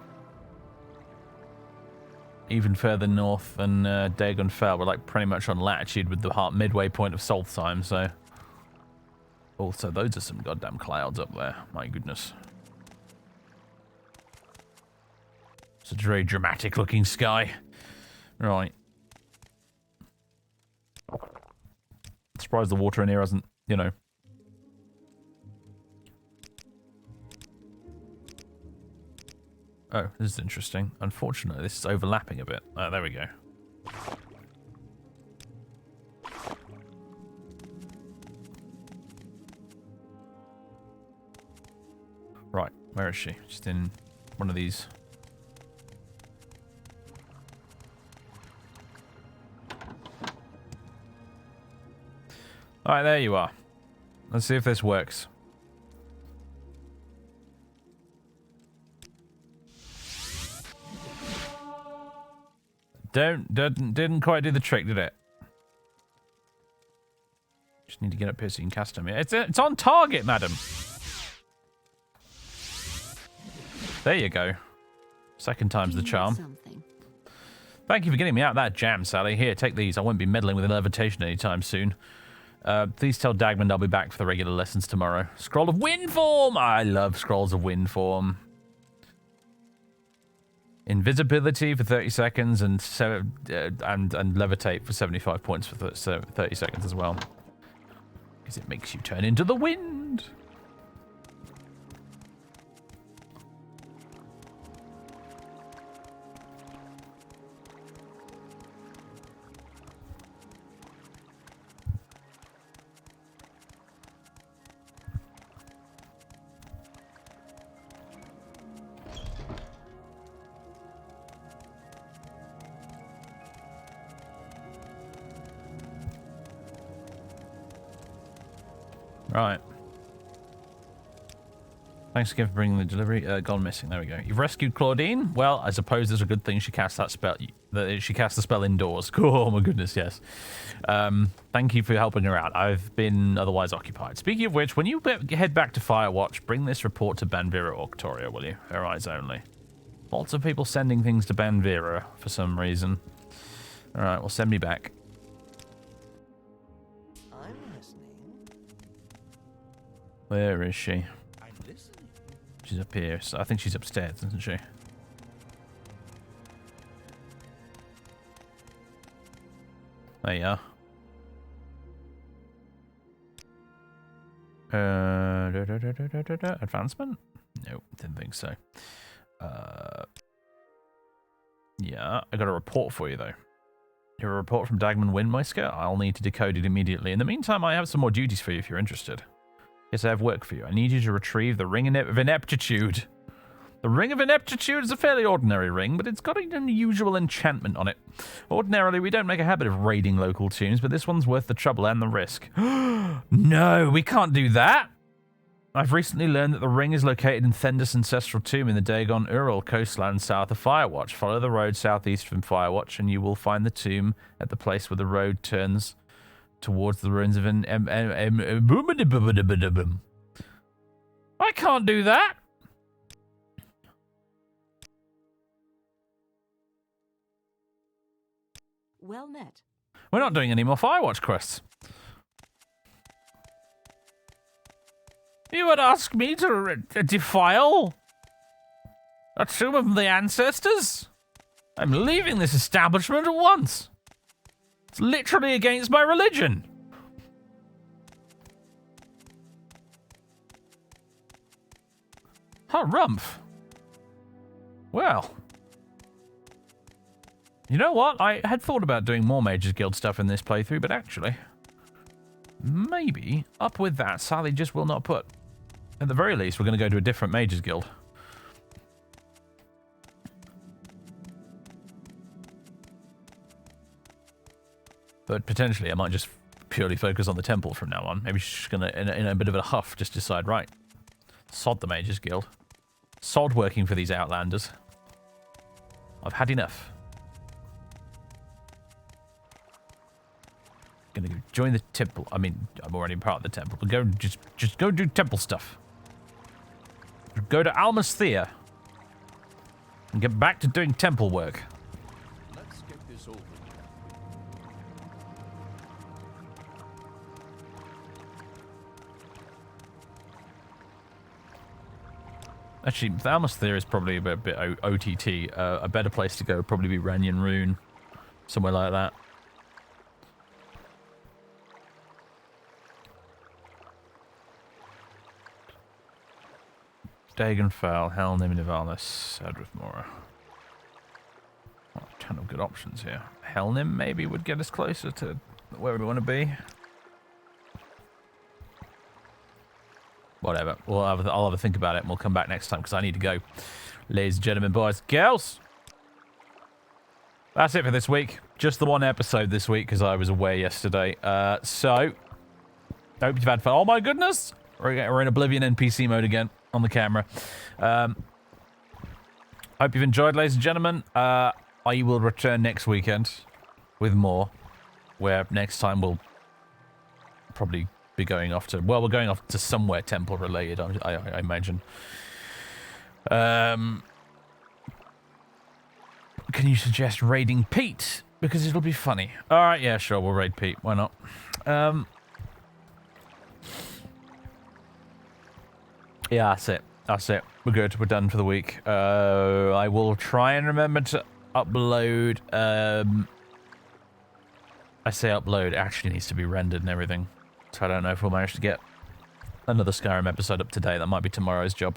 Even further north than Dagon Fell, we're like pretty much on latitude with the midway point of Solstheim, so... Also, those are some goddamn clouds up there, my goodness. It's a very dramatic looking sky. Right. Surprised the water in here hasn't, you know. Oh, this is interesting. Unfortunately, this is overlapping a bit. Oh, there we go. Right, where is she? Just in one of these. Alright, there you are. Let's see if this works. Didn't quite do the trick, did it? Just need to get up here so you can cast him. It's on target, madam. There you go. Second time's the charm. Something. Thank you for getting me out of that jam, Sally. Here, take these. I won't be meddling with levitation anytime soon. Please tell Dagmund I'll be back for the regular lessons tomorrow. Scroll of Wind Form! I love Scrolls of Wind Form. Invisibility for 30 seconds and levitate for 75 points for 30 seconds as well. Because it makes you turn into the wind. Right. Thanks again for bringing the delivery. Gone missing. There we go. You've rescued Claudine? Well, I suppose there's a good thing she cast that spell. That she cast the spell indoors. Oh my goodness, yes. Thank you for helping her out. I've been otherwise occupied. Speaking of which, when you head back to Firewatch, bring this report to Banvira Auctoria, will you? Her eyes only. Lots of people sending things to Banvira for some reason. Alright, well, send me back. Where is she? I'm listening. She's up here. So I think she's upstairs, isn't she? There you are. Advancement? Nope, didn't think so. Yeah, I got a report for you, though. You have a report from Dagmund Windmeister? I'll need to decode it immediately. In the meantime, I have some more duties for you if you're interested. Yes, I have work for you. I need you to retrieve the Ring of Ineptitude. The Ring of Ineptitude is a fairly ordinary ring, but it's got an unusual enchantment on it. Ordinarily, we don't make a habit of raiding local tombs, but this one's worth the trouble and the risk. No, we can't do that! I've recently learned that the ring is located in Thendis' ancestral tomb in the Dagon Ural coastline south of Firewatch. Follow the road southeast from Firewatch, and you will find the tomb at the place where the road turns towards the ruins of I can't do that. Well met. We're not doing any more Firewatch quests. You would ask me to defile A tomb of the ancestors? I'm leaving this establishment at once. It's literally against my religion. Rumph. Well. You know what? I had thought about doing more Mages Guild stuff in this playthrough, but actually, maybe up with that, Sally just will not put. At the very least, we're going to go to a different Mages Guild. But potentially, I might just purely focus on the temple from now on. Maybe she's going to, in a bit of a huff, just decide, right, sod the Mages Guild. Sod working for these Outlanders. I've had enough. Gonna go join the temple. I mean, I'm already part of the temple, but go just go do temple stuff. Go to Almasthea and get back to doing temple work. Let's get this over with. Actually, the Almasthea is probably a bit OTT. A better place to go would probably be Ranyan Rune, somewhere like that. Dagonfell, Helnim, Nivalis, Sadrith-Mora. Oh, a ton of good options here. Helnim maybe would get us closer to where we want to be. Whatever. I'll have a think about it and we'll come back next time because I need to go. Ladies and gentlemen, boys, girls. That's it for this week. Just the one episode this week because I was away yesterday. So, hope you've had fun. Oh my goodness! We're in Oblivion NPC mode again on the camera. Hope you've enjoyed, ladies and gentlemen. I will return next weekend with more, where next time we'll probably be going off to, well, we're going off to somewhere temple related, I imagine. Can you suggest raiding Pete? Because it'll be funny. Alright, yeah, sure, we'll raid Pete. Why not? Yeah, that's it. That's it. We're good. We're done for the week. I will try and remember to upload. I say upload. It actually needs to be rendered and everything. So I don't know if we'll manage to get another Skyrim episode up today. That might be tomorrow's job.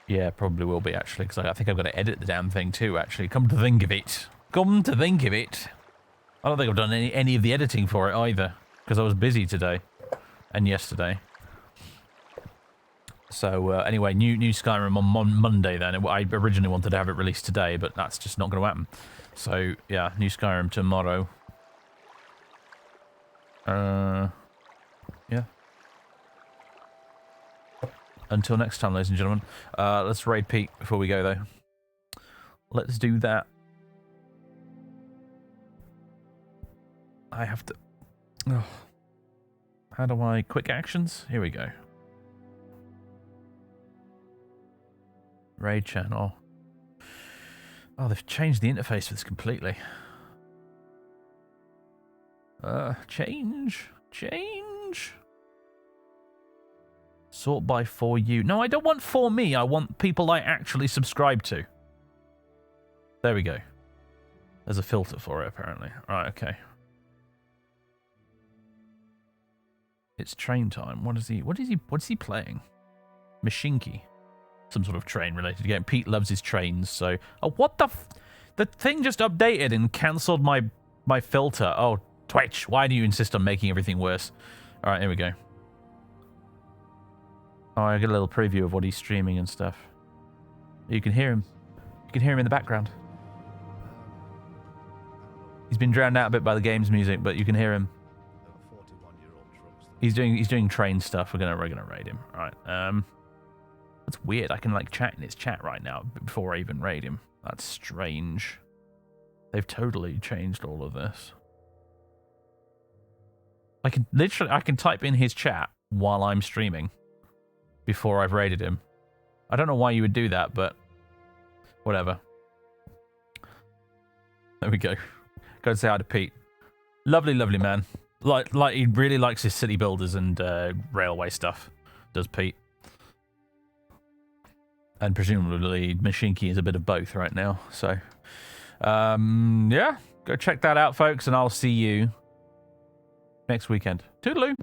Yeah, probably will be, actually, because I think I've got to edit the damn thing too, actually. Come to think of it. Come to think of it. I don't think I've done any of the editing for it either, because I was busy today. And yesterday. So anyway, new Skyrim on Monday then. I originally wanted to have it released today, but that's just not going to happen. So yeah, new Skyrim tomorrow. Yeah. Until next time, ladies and gentlemen. Let's raid Pete before we go though. Let's do that. I have to... Oh. How do I... Quick actions? Here we go. Raid channel. Oh, they've changed the interface for this completely. Change. Sort by for you. No, I don't want for me. I want people I actually subscribe to. There we go. There's a filter for it, apparently. Right, okay. It's train time. What is he playing? Machinki. Some sort of train related game. Pete loves his trains, so... Oh, what the the thing just updated and cancelled my filter. Oh, Twitch, why do you insist on making everything worse? Alright, here we go. Oh, I get a little preview of what he's streaming and stuff. You can hear him. You can hear him in the background. He's been drowned out a bit by the game's music, but you can hear him. He's doing train stuff. We're gonna raid him. All right. That's weird. I can like chat in his chat right now before I even raid him. That's strange. They've totally changed all of this. I can type in his chat while I'm streaming before I've raided him. I don't know why you would do that, but whatever. There we go. Go and say hi to Pete. Lovely, lovely man. Like he really likes his city builders and railway stuff. Does Pete? And presumably Mashinki is a bit of both right now. So, yeah, go check that out, folks, and I'll see you next weekend. Toodaloo.